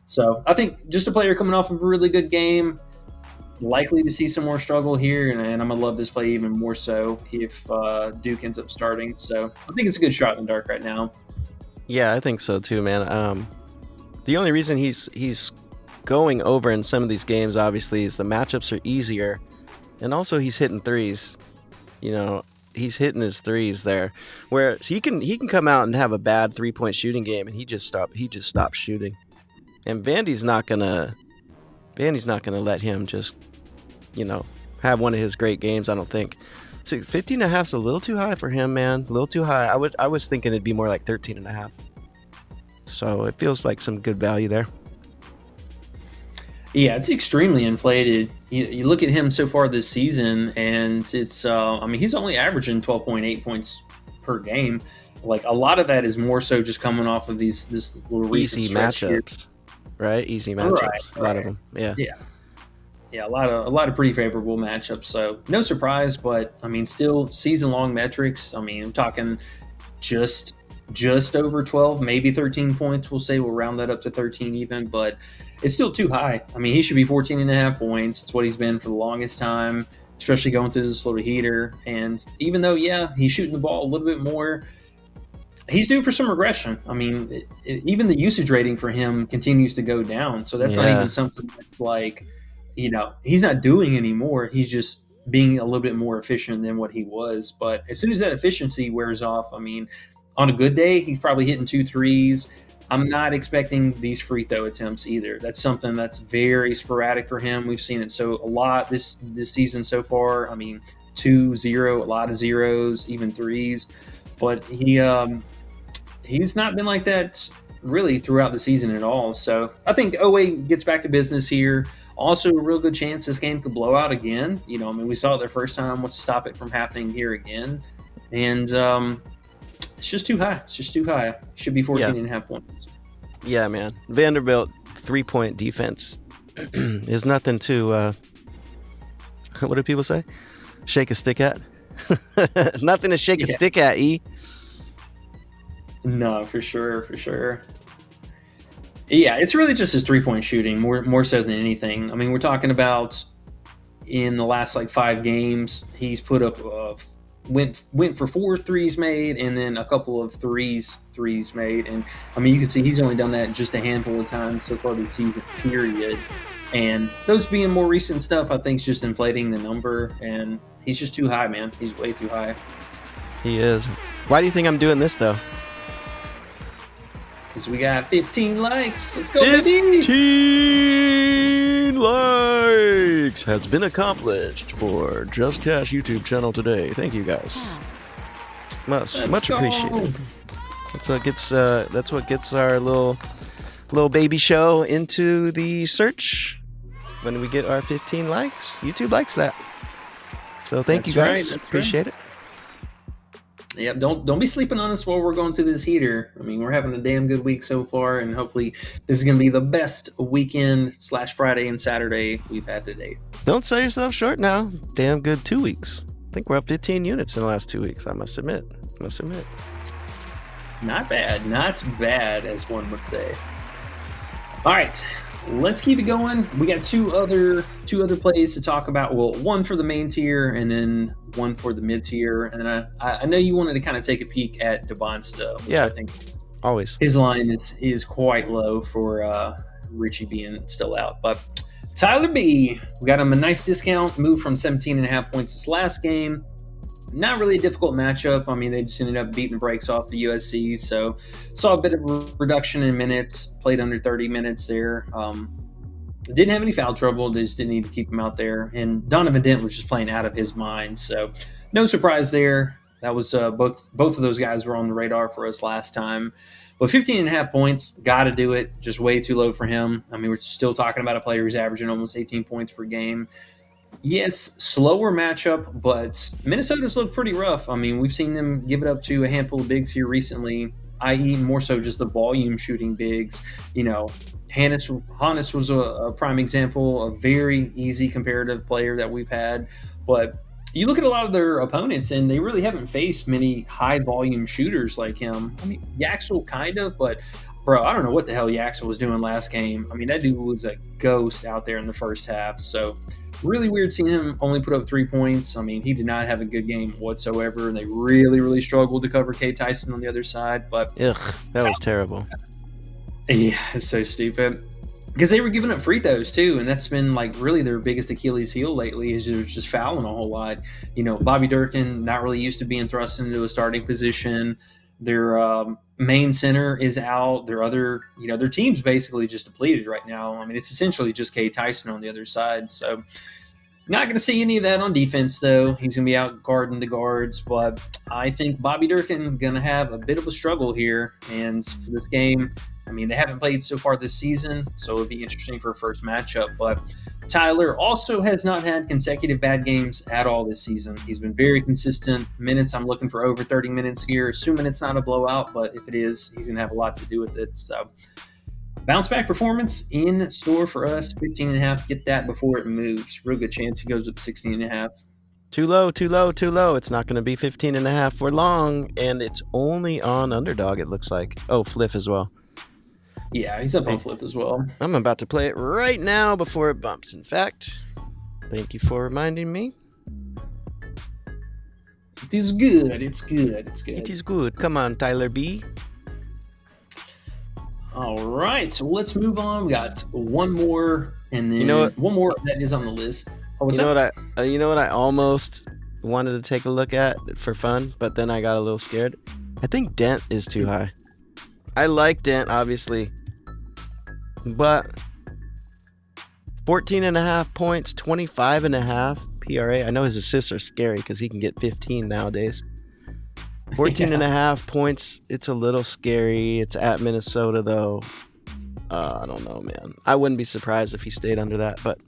So I think just a player coming off of a really good game, likely to see some more struggle here, and I'm going to love this play even more so if Duke ends up starting. So I think it's a good shot in the dark right now.
Yeah, I think so too, man. The only reason he's going over in some of these games, obviously, is the matchups are easier, and also he's hitting threes. He's hitting his threes there, where he can come out and have a bad 3-point shooting game, and he just stops shooting. And Vandy's not gonna let him just have one of his great games. I don't think. 15.5 is a little too high for him, man. A little too high. I was thinking it'd be more like 13.5. So it feels like some good value there.
Yeah, it's extremely inflated. You look at him so far this season, and it's I mean, he's only averaging 12.8 points per game. Like, a lot of that is more so just coming off of this little recent
easy
stretch here.
matchups, right? Easy matchups,
Right,
a lot of them. Yeah.
A lot of pretty favorable matchups. So no surprise, but I mean, still season long metrics. I mean, I'm talking just over 12, maybe 13 points. We'll say we'll round that up to 13 even, but it's still too high. I mean, he should be 14.5 points. It's what he's been for the longest time, especially going through this little heater. And even though, he's shooting the ball a little bit more, he's due for some regression. I mean, even the usage rating for him continues to go down. So that's not even something that's like, he's not doing anymore. He's just being a little bit more efficient than what he was. But as soon as that efficiency wears off, I mean, on a good day, he's probably hitting 2 threes. I'm not expecting these free throw attempts either. That's something that's very sporadic for him. We've seen it a lot this season so far. I mean, 2-0, a lot of zeros, even threes. But he's not been like that really throughout the season at all. So I think Owe gets back to business here. Also, a real good chance this game could blow out again. I mean, we saw it the first time. What's to stop it from happening here again? And it's just too high. It's just too high. It should be 14.5 points.
Yeah, man. Vanderbilt 3-point defense is nothing to, what do people say? Shake a stick at? Nothing to shake a stick at, E.
No, for sure. Yeah, it's really just his 3-point shooting, more so than anything. I mean, we're talking about in the last 5 games, he's put up went for 4 threes made, and then a couple of threes made. And I mean, you can see he's only done that just a handful of times so far this season, period. And those being more recent stuff, I think is just inflating the number. And he's just too high, man. He's way too high.
He is. Why do you think I'm doing this, though?
Because we got 15 likes. Let's go, baby.
15 likes has been accomplished for Just Cash YouTube channel today. Thank you, guys. Much appreciated. That's what gets our little baby show into the search. When we get our 15 likes, YouTube likes that. So thank you guys.
Right,
appreciate it.
Yeah, don't be sleeping on us while we're going through this heater. I mean, we're having a damn good week so far, and hopefully this is going to be the best weekend / Friday and Saturday we've had to date.
Don't sell yourself short now. Damn good 2 weeks. I think we're up 15 units in the last 2 weeks, I must admit.
Not bad, as one would say. All right, let's keep it going. We got two other plays to talk about. Well, one for the main tier and then one for the mid tier. And then I know you wanted to kind of take a peek at Devonsta, which
Yeah,
I think
always.
his line is quite low for Richie being still out. But Tyler B, we got him a nice discount, moved from 17.5 points this last game. Not really a difficult matchup. I mean, they just ended up beating the brakes off the USC, so saw a bit of a reduction in minutes, played under 30 minutes there. Didn't have any foul trouble. They just didn't need to keep him out there. And Donovan Dent was just playing out of his mind, so no surprise there. That was both of those guys were on the radar for us last time. But 15.5 points, got to do it. Just way too low for him. I mean, we're still talking about a player who's averaging almost 18 points per game. Yes, slower matchup, but Minnesota's looked pretty rough. I mean, we've seen them give it up to a handful of bigs here recently, i.e. more so just the volume shooting bigs. You know, Hannes was a prime example, a very easy comparative player that we've had. But you look at a lot of their opponents, and they really haven't faced many high-volume shooters like him. I mean, Yaxel kind of, but, bro, I don't know what the hell Yaxel was doing last game. I mean, that dude was a ghost out there in the first half. So really weird seeing him only put up 3 points. I mean, he did not have a good game whatsoever, and they really, really struggled to cover K. Tyson on the other side. But
Ugh, that was terrible.
yeah, it's so stupid. Because they were giving up free throws too, and that's been like really their biggest Achilles heel lately is they're just fouling a whole lot. You know, Bobby Durkin not really used to being thrust into a starting position. Their main center is out. Their team's basically just depleted right now. I mean, it's essentially just K. Tyson on the other side. So not going to see any of that on defense, though. He's going to be out guarding the guards. But I think Bobby Durkin going to have a bit of a struggle here. And for this game, I mean, they haven't played so far this season, so it'll be interesting for a first matchup. But Tyler also has not had consecutive bad games at all this season. He's been very consistent. Minutes, I'm looking for over 30 minutes here, assuming it's not a blowout, but if it is, he's going to have a lot to do with it. So bounce back performance in store for us, 15.5. Get that before it moves. Real good chance he goes up 16.5.
Too low. It's not going to be 15.5 for long, and it's only on Underdog, it looks like. Oh, Fliff as well.
Yeah, he's up on Flip as well.
I'm about to play it right now before it bumps. In fact, thank you for reminding me.
It is good. It's good.
It is good. Come on, Tyler B.
All right, so let's move on. We got one more, and then one more that is on the list. Oh, what's up?
You know what I almost wanted to take a look at for fun, but then I got a little scared. I think Dent is too high. I like Dent, obviously, but 14.5 points, 25.5 PRA. I know his assists are scary because he can get 15 nowadays. 14.5 points, it's a little scary. It's at Minnesota, though. I don't know, man. I wouldn't be surprised if he stayed under that, but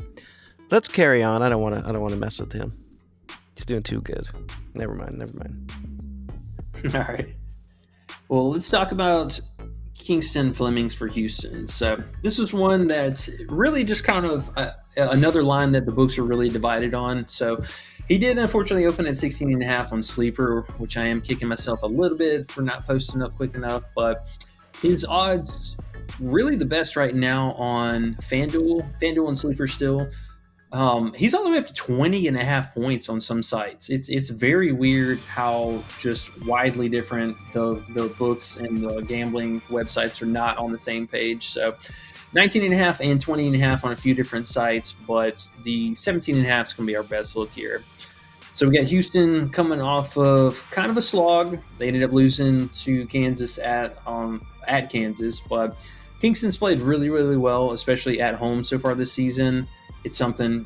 let's carry on. I don't want to mess with him. He's doing too good. Never mind.
All right. Well, let's talk about Kingston Flemings for Houston. So this was one that's really just kind of another line that the books are really divided on. So he did unfortunately open at 16.5 on Sleeper, which I am kicking myself a little bit for not posting up quick enough. But his odds really the best right now on FanDuel and Sleeper still. He's all the way up to 20.5 points on some sites. It's very weird how just widely different the books and the gambling websites are not on the same page. So 19.5 and 20.5 on a few different sites, but the 17.5 is going to be our best look here. So we got Houston coming off of kind of a slog. They ended up losing to Kansas at Kansas, but Kingston's played really, really well, especially at home so far this season. It's something,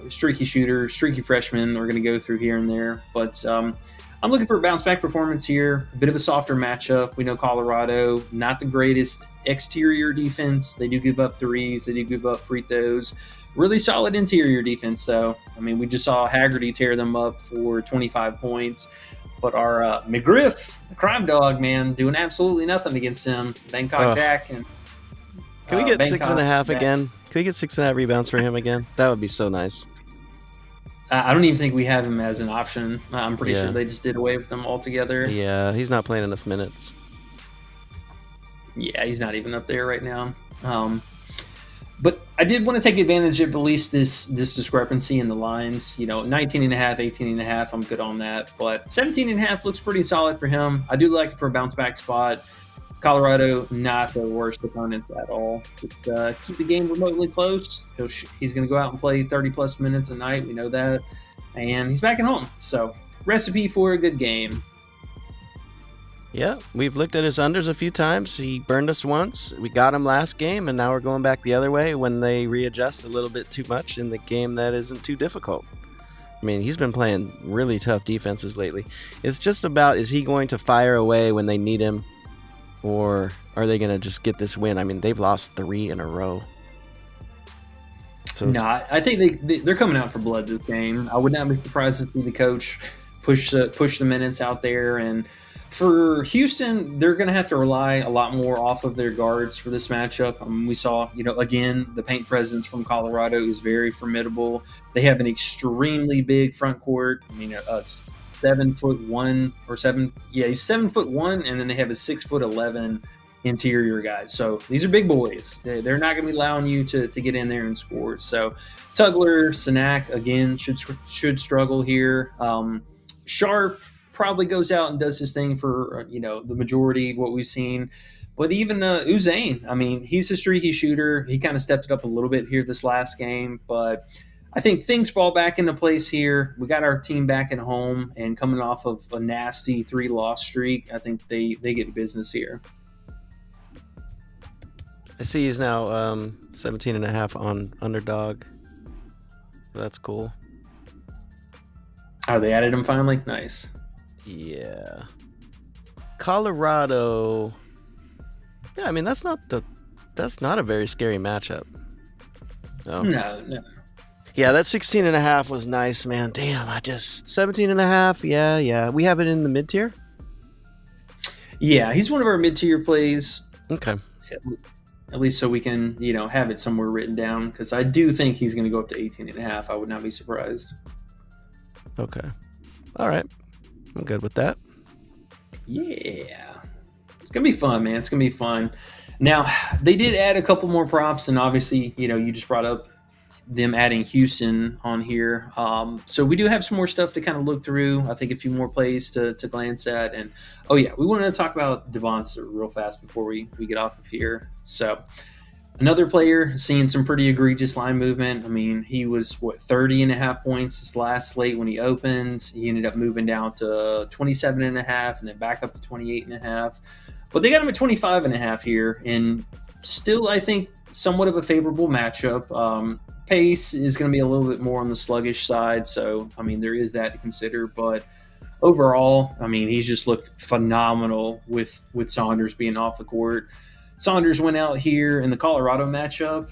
streaky shooter, streaky freshman we're going to go through here and there. But I'm looking for a bounce-back performance here, a bit of a softer matchup. We know Colorado, not the greatest exterior defense. They do give up threes. They do give up free throws. Really solid interior defense, though. I mean, we just saw Haggerty tear them up for 25 points. But our McGriff, the crime dog, man, doing absolutely nothing against him. Bangkok
Ugh.
Jack. And,
Can we get
Bangkok
6.5
Jack.
again? Can we get 6.5 rebounds for him again? That would be so nice.
I don't even think we have him as an option. I'm pretty
Yeah.
sure they just did away with him altogether.
Yeah, he's not playing enough minutes.
Yeah, he's not even up there right now. But I did want to take advantage of at least this discrepancy in the lines. 19.5, 18.5, I'm good on that. But 17.5 looks pretty solid for him. I do like it for a bounce back spot. Colorado, not the worst opponents at all. Just keep the game remotely close. He's going to go out and play 30-plus minutes a night. We know that. And he's back at home. So, recipe for a good game.
Yeah, we've looked at his unders a few times. He burned us once. We got him last game, and now we're going back the other way when they readjust a little bit too much in the game that isn't too difficult. I mean, he's been playing really tough defenses lately. It's just about, is he going to fire away when they need him, or are they going to just get this win? I mean, they've lost 3 in a row. So
I think they're coming out for blood this game. I would not be surprised to see the coach push the minutes out there. And for Houston, they're going to have to rely a lot more off of their guards for this matchup. We saw, again, the paint presence from Colorado is very formidable. They have an extremely big front court. I mean, a 7'1" or 7. Yeah, he's 7'1", and then they have a 6'11" interior guys. So these are big boys. They're not going to be allowing you to get in there and score. So Tugler, Sanak, again, should struggle here. Sharp probably goes out and does his thing for the majority of what we've seen. But even Uzain, I mean, he's a streaky shooter. He kind of stepped it up a little bit here this last game, but I think things fall back into place here. We got our team back at home, and coming off of a nasty 3-loss streak, I think they get business here.
I see he's now 17.5 on underdog. That's cool.
Oh, they added him finally? Nice.
Yeah. Colorado. Yeah, I mean, that's not a very scary matchup. No. Yeah, that 16.5 was nice, man. Damn, 17.5. Yeah. We have it in the mid tier.
Yeah, he's one of our mid-tier plays.
Okay.
At least so we can, have it somewhere written down, because I do think he's going to go up to 18.5. I would not be surprised.
Okay. All right. I'm good with that.
Yeah. It's going to be fun, man. It's going to be fun. Now, they did add a couple more props, and obviously, you just brought up them adding Houston on here. So we do have some more stuff to kind of look through. I think a few more plays to glance at. And, we wanted to talk about Devonta real fast before we get off of here. So another player seeing some pretty egregious line movement. I mean, he was, 30.5 points this last slate when he opened. He ended up moving down to 27.5 and then back up to 28.5. But they got him at 25.5 here, and still, I think, somewhat of a favorable matchup. Pace is going to be a little bit more on the sluggish side, so, I mean, there is that to consider. But overall, I mean, he's just looked phenomenal with Saunders being off the court. Saunders went out here in the Colorado matchup.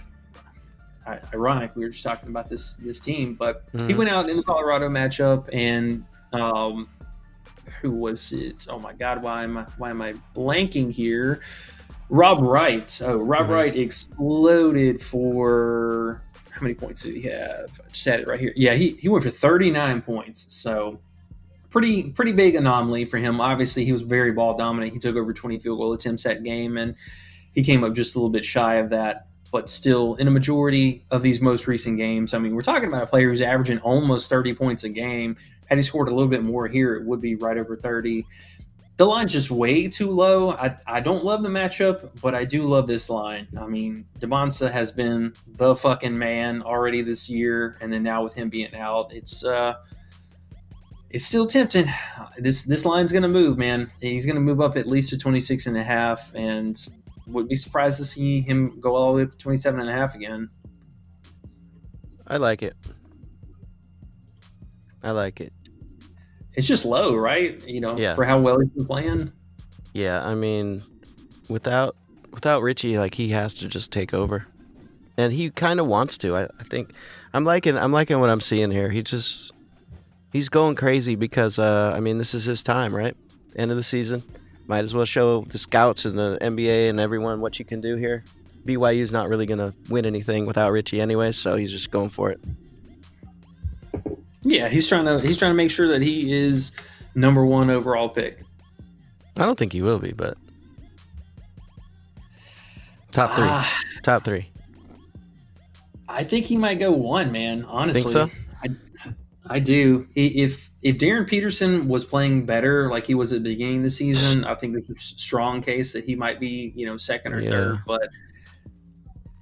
Ironic, we were just talking about this team, but he went out in the Colorado matchup, and who was it? Oh my God, why am I blanking here? Rob Wright. Rob Wright exploded for, how many points did he have? I just had it right here. Yeah, he went for 39 points. So pretty big anomaly for him. Obviously, he was very ball dominant. He took over 20 field goal attempts that game, and he came up just a little bit shy of that. But still, in a majority of these most recent games, I mean, we're talking about a player who's averaging almost 30 points a game. Had he scored a little bit more here, it would be right over 30. The line's just way too low. I don't love the matchup, but I do love this line. I mean, Devonta has been the fucking man already this year, and then now with him being out, it's still tempting. This line's going to move, man. He's going to move up at least to 26.5, and would be surprised to see him go all the way up to 27.5 again.
I like it.
It's just low, right?
Yeah.
For how well he's been playing.
Yeah, I mean, without Richie, like, he has to just take over, and he kind of wants to. I think I'm liking what I'm seeing here. He's going crazy because, I mean, this is his time, right? End of the season. Might as well show the scouts and the NBA and everyone what you can do here. BYU's not really going to win anything without Richie anyway, so he's just going for it.
Yeah, he's trying to make sure that he is number 1 overall pick.
I don't think he will be, but top 3. Top 3.
I think he might go 1, man. Honestly,
Think so?
I do. If Darren Peterson was playing better like he was at the beginning of the season, I think there's a strong case that he might be, second or third. But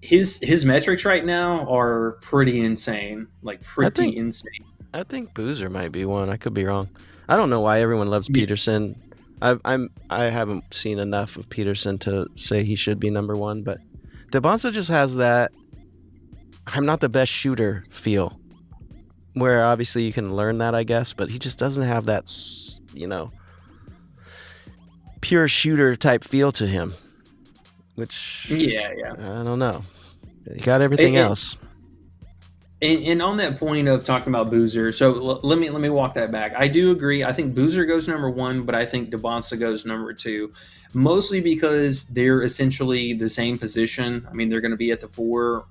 his metrics right now are pretty insane, insane.
I think Boozer might be 1. I could be wrong. I don't know why everyone loves Peterson. I haven't seen enough of Peterson to say he should be number 1, but DeBonsa just has that I'm not the best shooter feel. Where obviously you can learn that, I guess, but he just doesn't have that, pure shooter type feel to him. Which,
yeah,
I don't know. He got everything else.
And on that point of talking about Boozer, so let me walk that back. I do agree. I think Boozer goes number 1, but I think DeBonsa goes number 2, mostly because they're essentially the same position. I mean, they're going to be at the 4.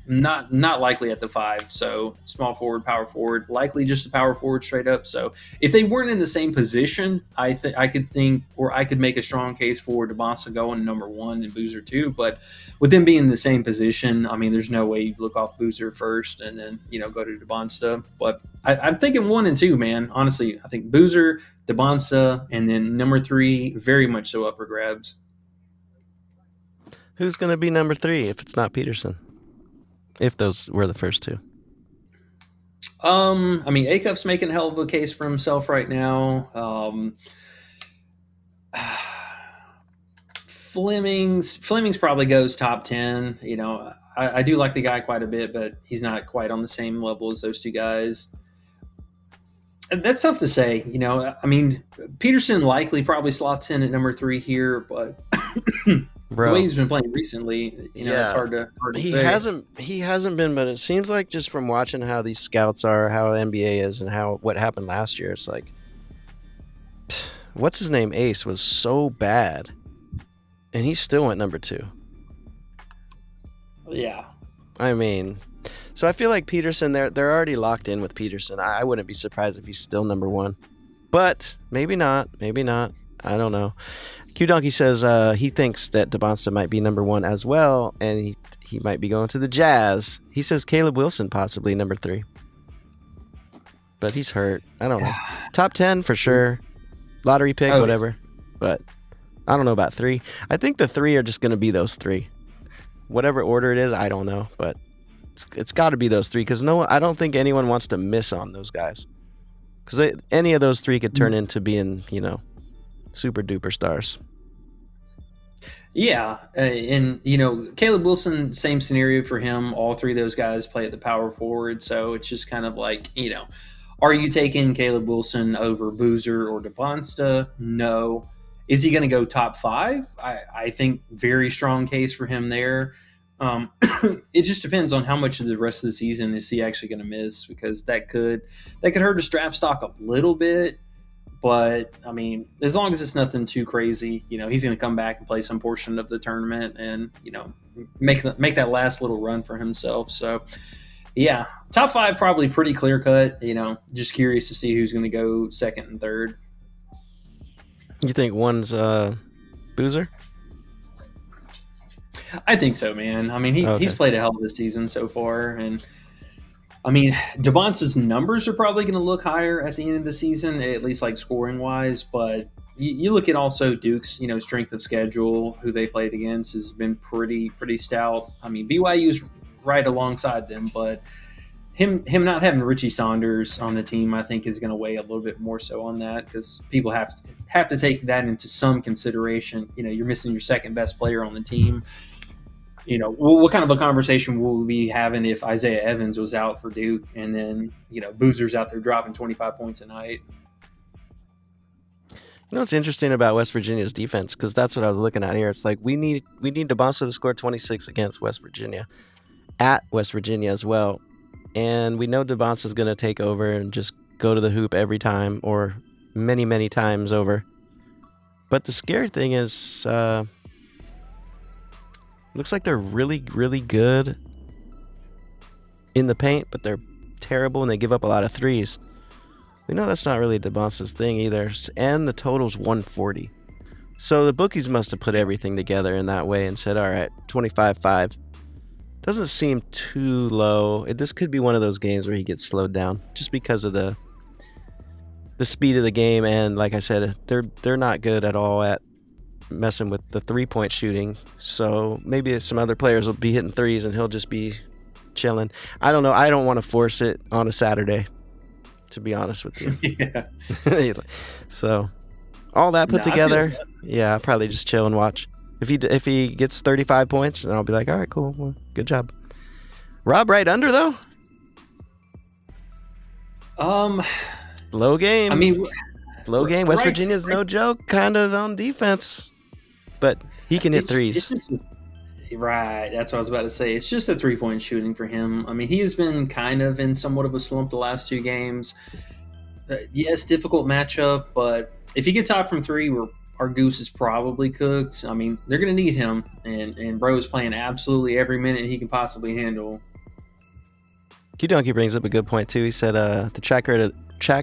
Not likely at the 5, so small forward, power forward, likely just a power forward straight up. So if they weren't in the same position, I could make a strong case for DeBonsa going number 1 and Boozer 2. But with them being in the same position, I mean, there's no way you look off Boozer first and then go to DeBonsa. But I'm thinking 1 and 2, man. Honestly, I think Boozer, DeBonsa, and then number 3 very much so up for grabs.
Who's going to be number 3 if it's not Peterson? If those were the first 2.
I mean, Acuff's making a hell of a case for himself right now. Fleming's probably goes top 10. I do like the guy quite a bit, but he's not quite on the same level as those 2 guys. That's tough to say. I mean, Peterson likely probably slots in at number 3 here, but
Bro.
The way he's been playing recently, it's hard to say.
He hasn't been, but it seems like just from watching how these scouts are, how NBA is, and what happened last year, it's like, what's his name? Ace was so bad, and he still went number 2.
Yeah.
I mean, so I feel like Peterson, they're already locked in with Peterson. I wouldn't be surprised if he's still number 1, but maybe not. I don't know. Q Donkey says he thinks that DeBonsa might be number 1 as well, and he might be going to the Jazz. He says Caleb Wilson possibly number 3, but he's hurt. I don't know. Top 10 for sure, lottery pick, whatever. But I don't know about 3. I think the 3 are just going to be those 3, whatever order it is. I don't know, but it's got to be those 3 because I don't think anyone wants to miss on those guys because any of those 3 could turn into being super duper stars.
Yeah, and Caleb Wilson, same scenario for him. All 3 of those guys play at the power forward, so it's just kind of like, are you taking Caleb Wilson over Boozer or DeBonsa? No. Is he going to go top 5? I think very strong case for him there. It just depends on how much of the rest of the season is he actually going to miss, because that could hurt his draft stock a little bit. But I mean, as long as it's nothing too crazy, he's going to come back and play some portion of the tournament and make that last little run for himself. So yeah, top 5 probably pretty clear cut. Just curious to see who's going to go second and third.
You think 1's Boozer?
I think so, man. I mean, he's played a hell of a season so far, and I mean, DeBonsa's numbers are probably going to look higher at the end of the season, at least like scoring wise. But you look at also Duke's, strength of schedule, who they played against has been pretty stout. I mean, BYU's right alongside them, but him not having Richie Saunders on the team, I think, is going to weigh a little bit more so on that, because people have to take that into some consideration. You're missing your second best player on the team. What kind of a conversation will we be having if Isaiah Evans was out for Duke and then, Boozer's out there dropping 25 points a night?
What's interesting about West Virginia's defense, because that's what I was looking at here. It's like we need DeBonsa to score 26 against West Virginia, at West Virginia as well. And we know DeBonsa's going to take over and just go to the hoop every time or many, many times over. But the scary thing is, looks like they're really, really good in the paint, but they're terrible and they give up a lot of threes. We know that's not really DeBonce's thing either. And the total's 140. So the bookies must have put everything together in that way and said, all right, 25-5. Doesn't seem too low. This could be one of those games where he gets slowed down just because of the speed of the game. And like I said, they're not good at all at messing with the three-point shooting. So maybe some other players will be hitting threes and he'll just be chilling. I don't know. I don't want to force it on a Saturday, to be honest with you.
Yeah.
So all that put
No,
together, yeah, I'll probably just chill and watch. If he gets 35 points, then I'll be like, all right, cool, well, good job. Rob, right under though. Low game.
I mean,
low game. West
right,
Virginia's no joke, kind of on defense, but he can hit threes.
Right, that's what I was about to say. It's just a 3-point shooting for him. I mean, he has been kind of in somewhat of a slump the last 2 games. Yes, difficult matchup, but if he gets hot from 3, our goose is probably cooked. I mean, they're going to need him, and bro is playing absolutely every minute he can possibly handle.
Q-Donkey brings up a good point, too. He said the track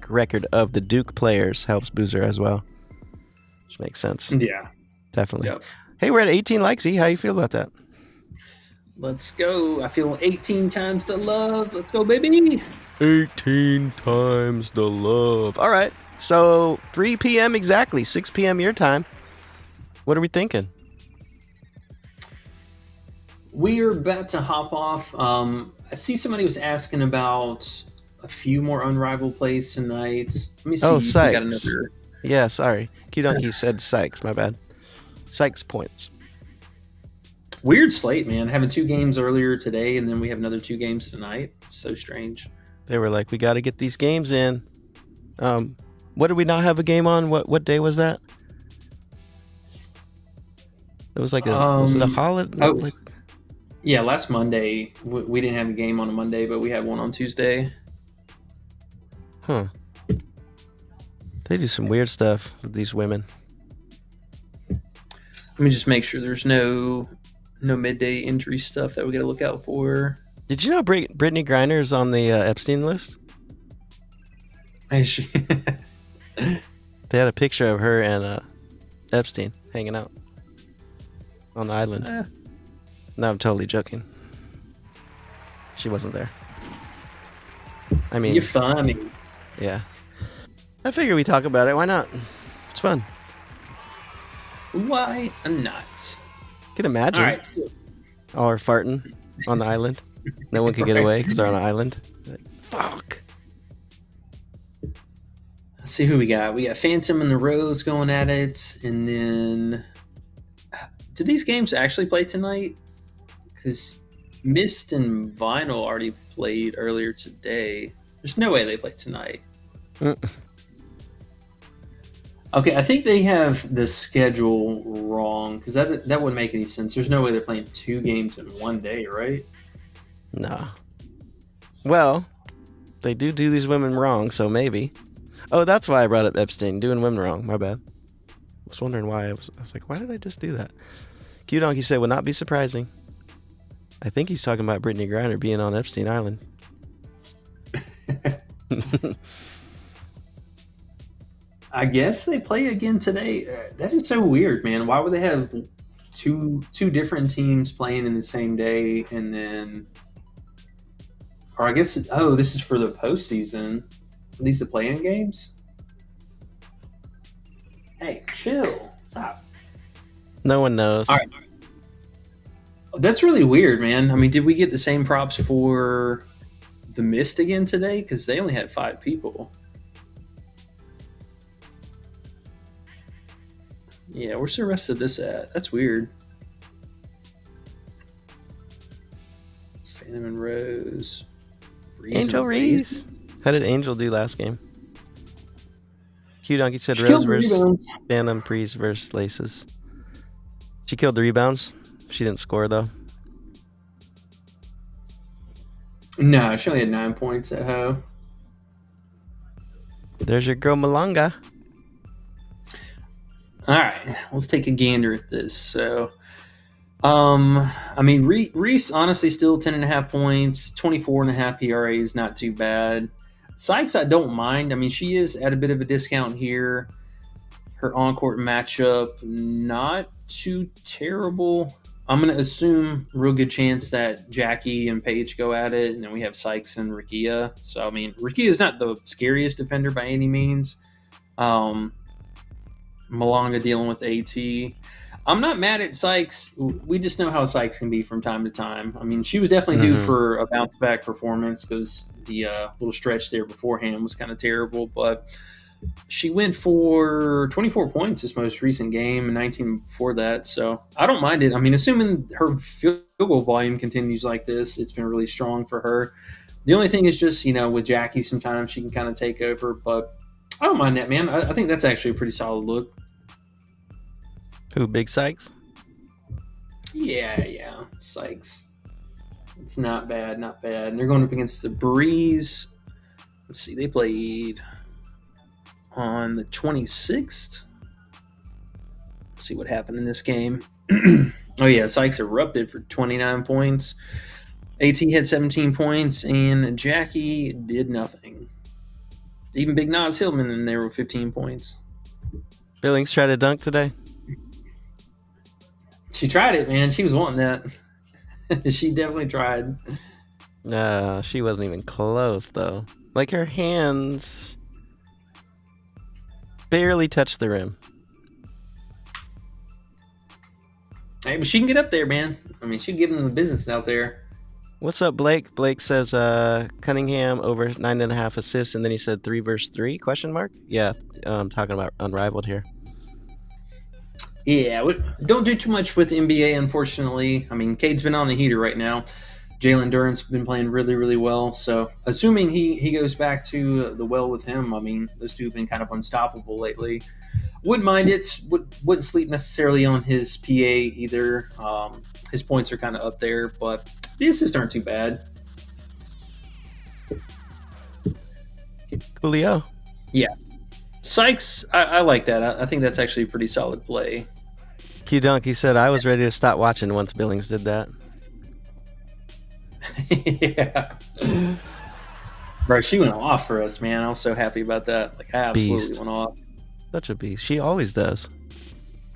record of the Duke players helps Boozer as well, which makes sense.
Yeah.
Definitely.
Yep.
Hey, we're at 18 likes, E. How you feel about that?
Let's go. I feel 18 times the love. Let's go, baby.
18 times the love. All right. So 3 p.m. exactly, 6 p.m. your time. What are we thinking?
We are about to hop off. I see somebody was asking about a few more unrivaled plays tonight. Let me see.
Oh,
if we
Sykes.
got another.
Yeah, sorry. Q-Donkey said Sykes. My bad. Sykes points.
Weird slate, man. Having 2 games earlier today, and then we have another 2 games tonight. It's so strange.
They were like, we got to get these games in. What did we not have a game on? What day was that? It was like was it a holiday?
Oh, yeah, last Monday we didn't have a game on a Monday, but we had one on Tuesday.
Huh. They do some weird stuff with these women.
Let me just make sure there's no midday injury stuff that we got to look out for.
Did you know Brittany Griner is on the Epstein list? They had a picture of her and Epstein hanging out on the island. No, I'm totally joking. She wasn't there. I mean,
You're funny.
yeah. I figure we talk about it. Why not? It's fun.
Why not?
Can imagine.
All right. So,
All are farting on the island. No one can get
Right.
away because they're on an island. Like, fuck.
let's see who we got. We got Phantom and the Rose going at it, and then do these games actually play tonight? Because Mist and Vinyl already played earlier today. There's no way they play tonight. Okay, I think they have the schedule wrong because that wouldn't make any sense. There's no way they're playing 2 games in one day, right?
Nah. Well, they do these women wrong, so maybe. Oh, that's why I brought up Epstein, doing women wrong. My bad. I was wondering why. I was like, why did I just do that? Q-Donkey said, would not be surprising. I think he's talking about Brittany Griner being on Epstein Island.
I guess they play again today. That is so weird, man. Why would they have two different teams playing in the same day and then, or I guess, this is for the postseason. Are these the play-in games? Hey, chill. Stop.
No one knows.
All right. That's really weird, man. I mean, did we get the same props for the Mist again today? Because they only had 5 people. Yeah, where's the rest of this at? That's weird. Phantom and Rose. Breeze
Angel
and
Reese. How did Angel do last game? Q-Donkey said
She
Rose
killed the
versus
rebounds.
Phantom, Breeze versus Laces. She killed the rebounds. She didn't score, though.
No, she only had 9 points at Ho.
There's your girl Malanga.
All right, let's take a gander at this. So, I mean, Reese honestly still 10.5 points, 24.5 PRA is not too bad. Sykes, I don't mind. I mean, she is at a bit of a discount here. Her on-court matchup, not too terrible. I'm going to assume real good chance that Jackie and Paige go at it, and then we have Sykes and Rikia. So, I mean, Rikia is not the scariest defender by any means. Malanga dealing with AT. I'm not mad at Sykes. We just know how Sykes can be from time to time. I mean, she was definitely due for a bounce-back performance because the little stretch there beforehand was kind of terrible, but she went for 24 points this most recent game and 19 before that, so I don't mind it. I mean, assuming her field goal volume continues like this, it's been really strong for her. The only thing is just, with Jackie, sometimes she can kind of take over, but I don't mind that, man. I think that's actually a pretty solid look.
Who, Big Sykes?
Yeah, Sykes. It's not bad, not bad. And they're going up against the Breeze. Let's see, they played on the 26th. Let's see what happened in this game. Oh, yeah, Sykes erupted for 29 points. AT had 17 points, and Jackie did nothing. Even Big Nas Hillman in there with 15 points.
Billings tried to dunk today.
She tried it, man. She was wanting that. She definitely tried.
She wasn't even close, though. Like, her hands barely touched the rim.
Hey, but she can get up there, man. I mean, she can give them the business out there.
What's up, Blake? Blake says Cunningham over 9.5 assists, and then he said 3 versus 3, question mark? Yeah, I'm talking about Unrivaled here.
Yeah, don't do too much with NBA, unfortunately. I mean, Cade's been on the heater right now. Jalen Duran's been playing really, really well. So, assuming he goes back to the well with him, I mean, those two have been kind of unstoppable lately. Wouldn't mind it. Wouldn't sleep necessarily on his PA either. His points are kind of up there, but the assists aren't too bad.
Coolio.
Yeah. Sykes, I like that. I think that's actually a pretty solid play.
Q Dunk, he said, I was ready to stop watching once Billings did that.
Yeah. Bro, she went off for us, man. I was so happy about that. Like, absolutely
Beast.
went off.
Such a beast. She always does.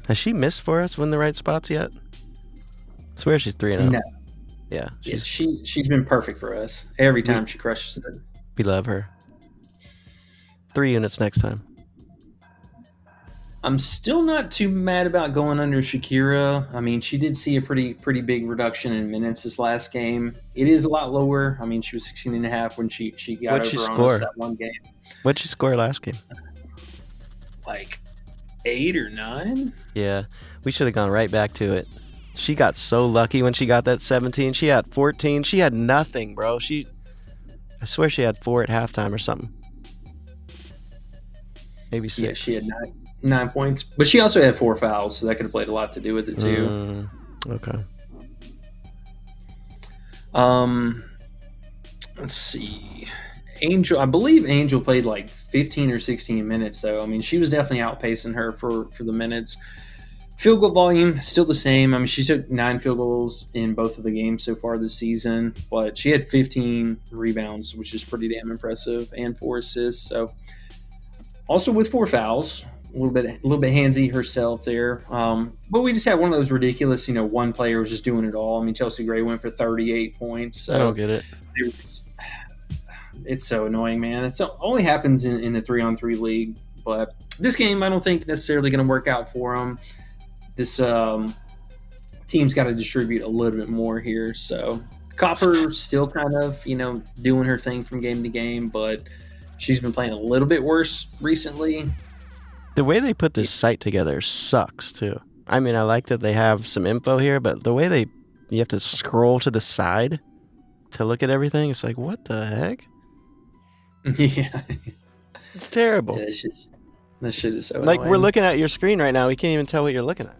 Has she missed for us in the right spots yet? I swear she's 3-0.
No.
Yeah.
She's been perfect for us. Every time she crushes it.
We love her. 3 units next time.
I'm still not too mad about going under Shakira. I mean, she did see a pretty big reduction in minutes this last game. It is a lot lower. I mean, she was 16.5 when she got
What'd she
over on
score?
us that one game.
What'd she score last game?
Like 8 or 9?
Yeah. We should have gone right back to it. She got so lucky when she got that 17. She had 14. She had nothing, bro. I swear she had 4 at halftime or something. Maybe 6.
Yeah, she had 9 points. But she also had 4 fouls, so that could have played a lot to do with it, too.
Okay.
Let's see. I believe Angel played like 15 or 16 minutes, though. I mean, she was definitely outpacing her for the minutes. Field goal volume, still the same. I mean, she took 9 field goals in both of the games so far this season, but she had 15 rebounds, which is pretty damn impressive, and 4 assists. So, also with 4 fouls, a little bit handsy herself there. But we just had one of those ridiculous, one player was just doing it all. I mean, Chelsea Gray went for 38 points. So
I don't get it.
It's so annoying, man. It only happens in the 3-on-3 league. But this game, I don't think necessarily going to work out for them. This team's got to distribute a little bit more here. So Copper still kind of, doing her thing from game to game, but she's been playing a little bit worse recently.
The way they put this site together sucks, too. I mean, I like that they have some info here, but the way you have to scroll to the side to look at everything, it's like, what the heck?
Yeah.
It's terrible.
Yeah, this shit is so
like,
annoying.
we're looking at your screen right now. We can't even tell what you're looking at.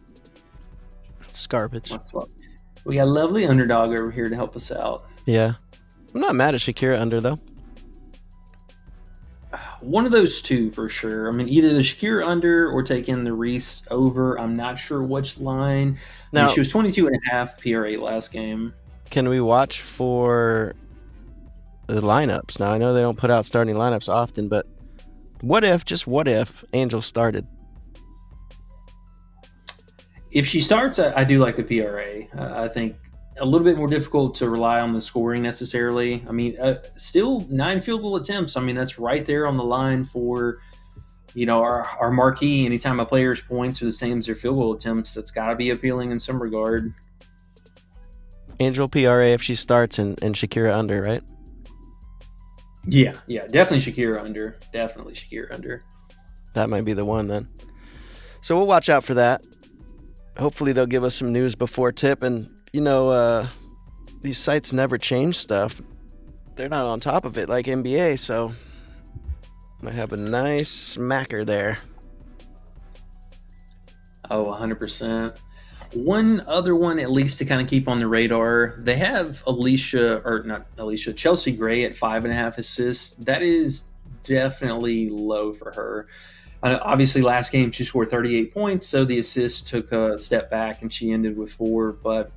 It's garbage.
We got a lovely underdog over here to help us out.
Yeah. I'm not mad at Shakira under, though.
One of those two for sure. I mean, either the Shakira under or taking the Reese over. I'm not sure which line.
Now,
she was 22.5 PRA last game.
can we watch for the lineups? Now, I know they don't put out starting lineups often, but what if Angel started?
If she starts, I do like the PRA. I think a little bit more difficult to rely on the scoring necessarily. I mean, still 9 field goal attempts. I mean, that's right there on the line for, our marquee. Anytime a player's points are the same as their field goal attempts, that's got to be appealing in some regard.
Angel PRA if she starts and Shakira under, right?
Yeah, definitely Shakira under. Definitely Shakira under.
That might be the one then. So we'll watch out for that. Hopefully they'll give us some news before tip. And, these sites never change stuff. They're not on top of it like NBA, so might have a nice smacker there.
Oh, 100%. One other one, at least to kind of keep on the radar, they have Chelsea Gray at 5.5 assists. That is definitely low for her. Obviously, last game she scored 38 points, so the assist took a step back and she ended with 4. But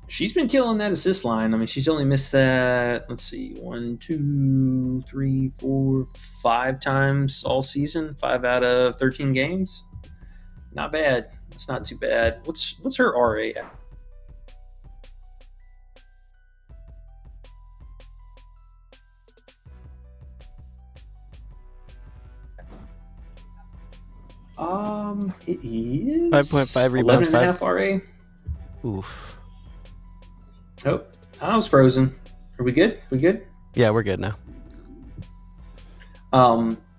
she's been killing that assist line. I mean, she's only missed that, 1, 2, 3, 4, 5 times all season, 5 out of 13 games. Not bad. It's not too bad. What's her RA at? It is
5.5 rebounds,
11.5 RA.
Oof.
Oh, I was frozen. Are we good?
Yeah, we're good now.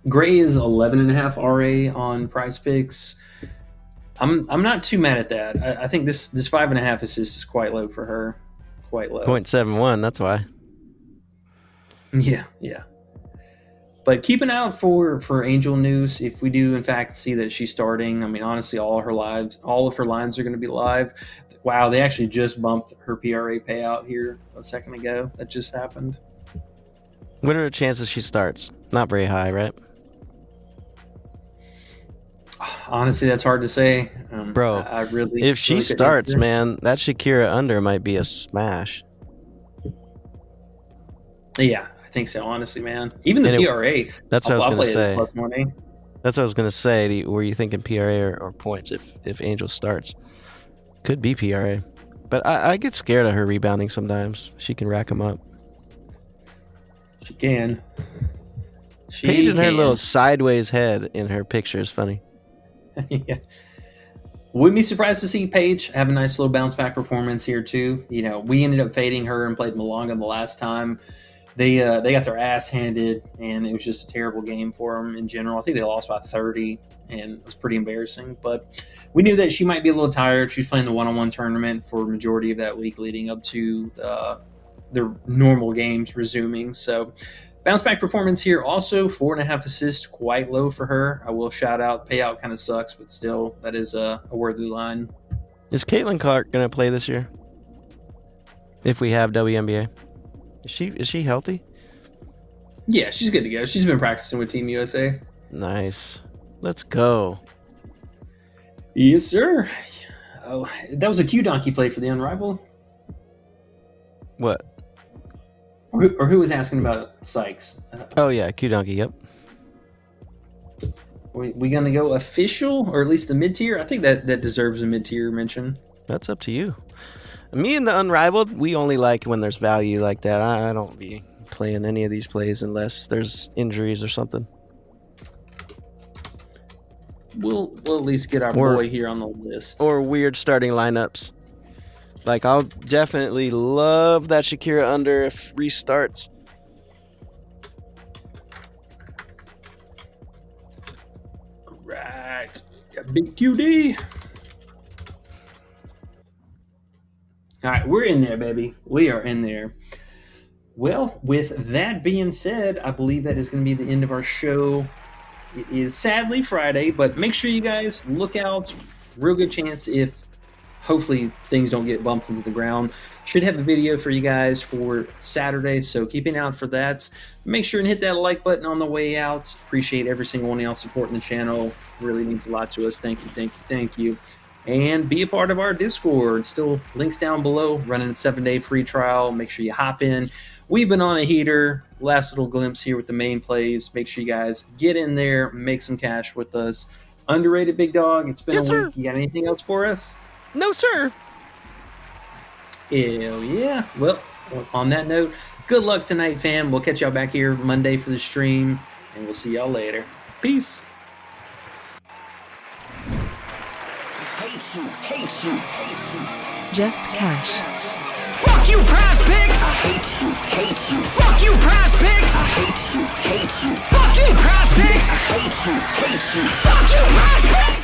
Gray is 11.5 RA on Prize Picks. I'm not too mad at that. I think this 5.5 assist is quite low for her. Quite low.
0.71, that's why.
Yeah. But keep an eye out for Angel news. If we do in fact see that she's starting, I mean, honestly, all of her lines are going to be live. Wow, they actually just bumped her PRA payout here a second ago. That just happened.
What are the chances she starts? Not very high, right?
Honestly, that's hard to say.
Bro,
I really.
If she
really
starts, man, that Shakira under might be a smash.
Yeah, I think so. Honestly, man. Even the PRA.
That's what I was going to say.
Plus money.
That's what I was going to say. Were you thinking PRA or points if Angel starts? Could be PRA. But I get scared of her rebounding sometimes. She can rack them up.
She can.
Paige and her little sideways head in her picture is funny.
Yeah. Wouldn't be surprised to see Paige have a nice little bounce back performance here too. We ended up fading her and played Malonga the last time. They got their ass handed, and it was just a terrible game for them in general. I think they lost by 30, and it was pretty embarrassing. But we knew that she might be a little tired. She was playing the one-on-one tournament for a majority of that week leading up to the normal games resuming. So bounce back performance here. Also 4.5 assists, quite low for her. I will shout out. Payout kind of sucks, but still, that is a worthy line.
Is Caitlin Clark going to play this year? If we have WNBA? Is she healthy?
Yeah, she's good to go. She's been practicing with Team USA.
Nice. Let's go.
Yes, sir. Oh, that was a Q Donkey play for the Unrivaled.
What?
Or who was asking about Sykes?
Oh, yeah, Q Donkey, yep.
We going to go official, or at least the mid-tier? I think that deserves a mid-tier mention.
That's up to you. Me and the Unrivaled, we only like when there's value like that. I don't be playing any of these plays unless there's injuries or something.
We'll at least get our boy here on the list.
Or weird starting lineups. Like, I'll definitely love that Shakira under if restarts.
Right. Got big QD. All right, we're in there, baby. We are in there. Well, with that being said, I believe that is going to be the end of our show. It is sadly Friday, but make sure you guys look out. Real good chance if hopefully things don't get bumped into the ground. Should have a video for you guys for Saturday, so keep an eye out for that. Make sure and hit that like button on the way out. Appreciate every single one of y'all supporting the channel. Really means a lot to us. Thank you, thank you, thank you. And be a part of our Discord. Still links down below. Running a 7-day free trial. Make sure you hop in. We've been on a heater. Last little glimpse here with the main plays. Make sure you guys get in there, make some cash with us. Underrated Big Dog. It's been
Yes,
a
sir.
week. You got anything else for us?
No, sir.
Hell yeah. Well, on that note, good luck tonight, fam. We'll catch y'all back here Monday for the stream, and we'll see y'all later. Peace.
Just cash.
Fuck you, prize pig! I hate you. Fuck you, prize pig! I hate you. Fuck you, prize pig! I hate you. Fuck you, prize pig!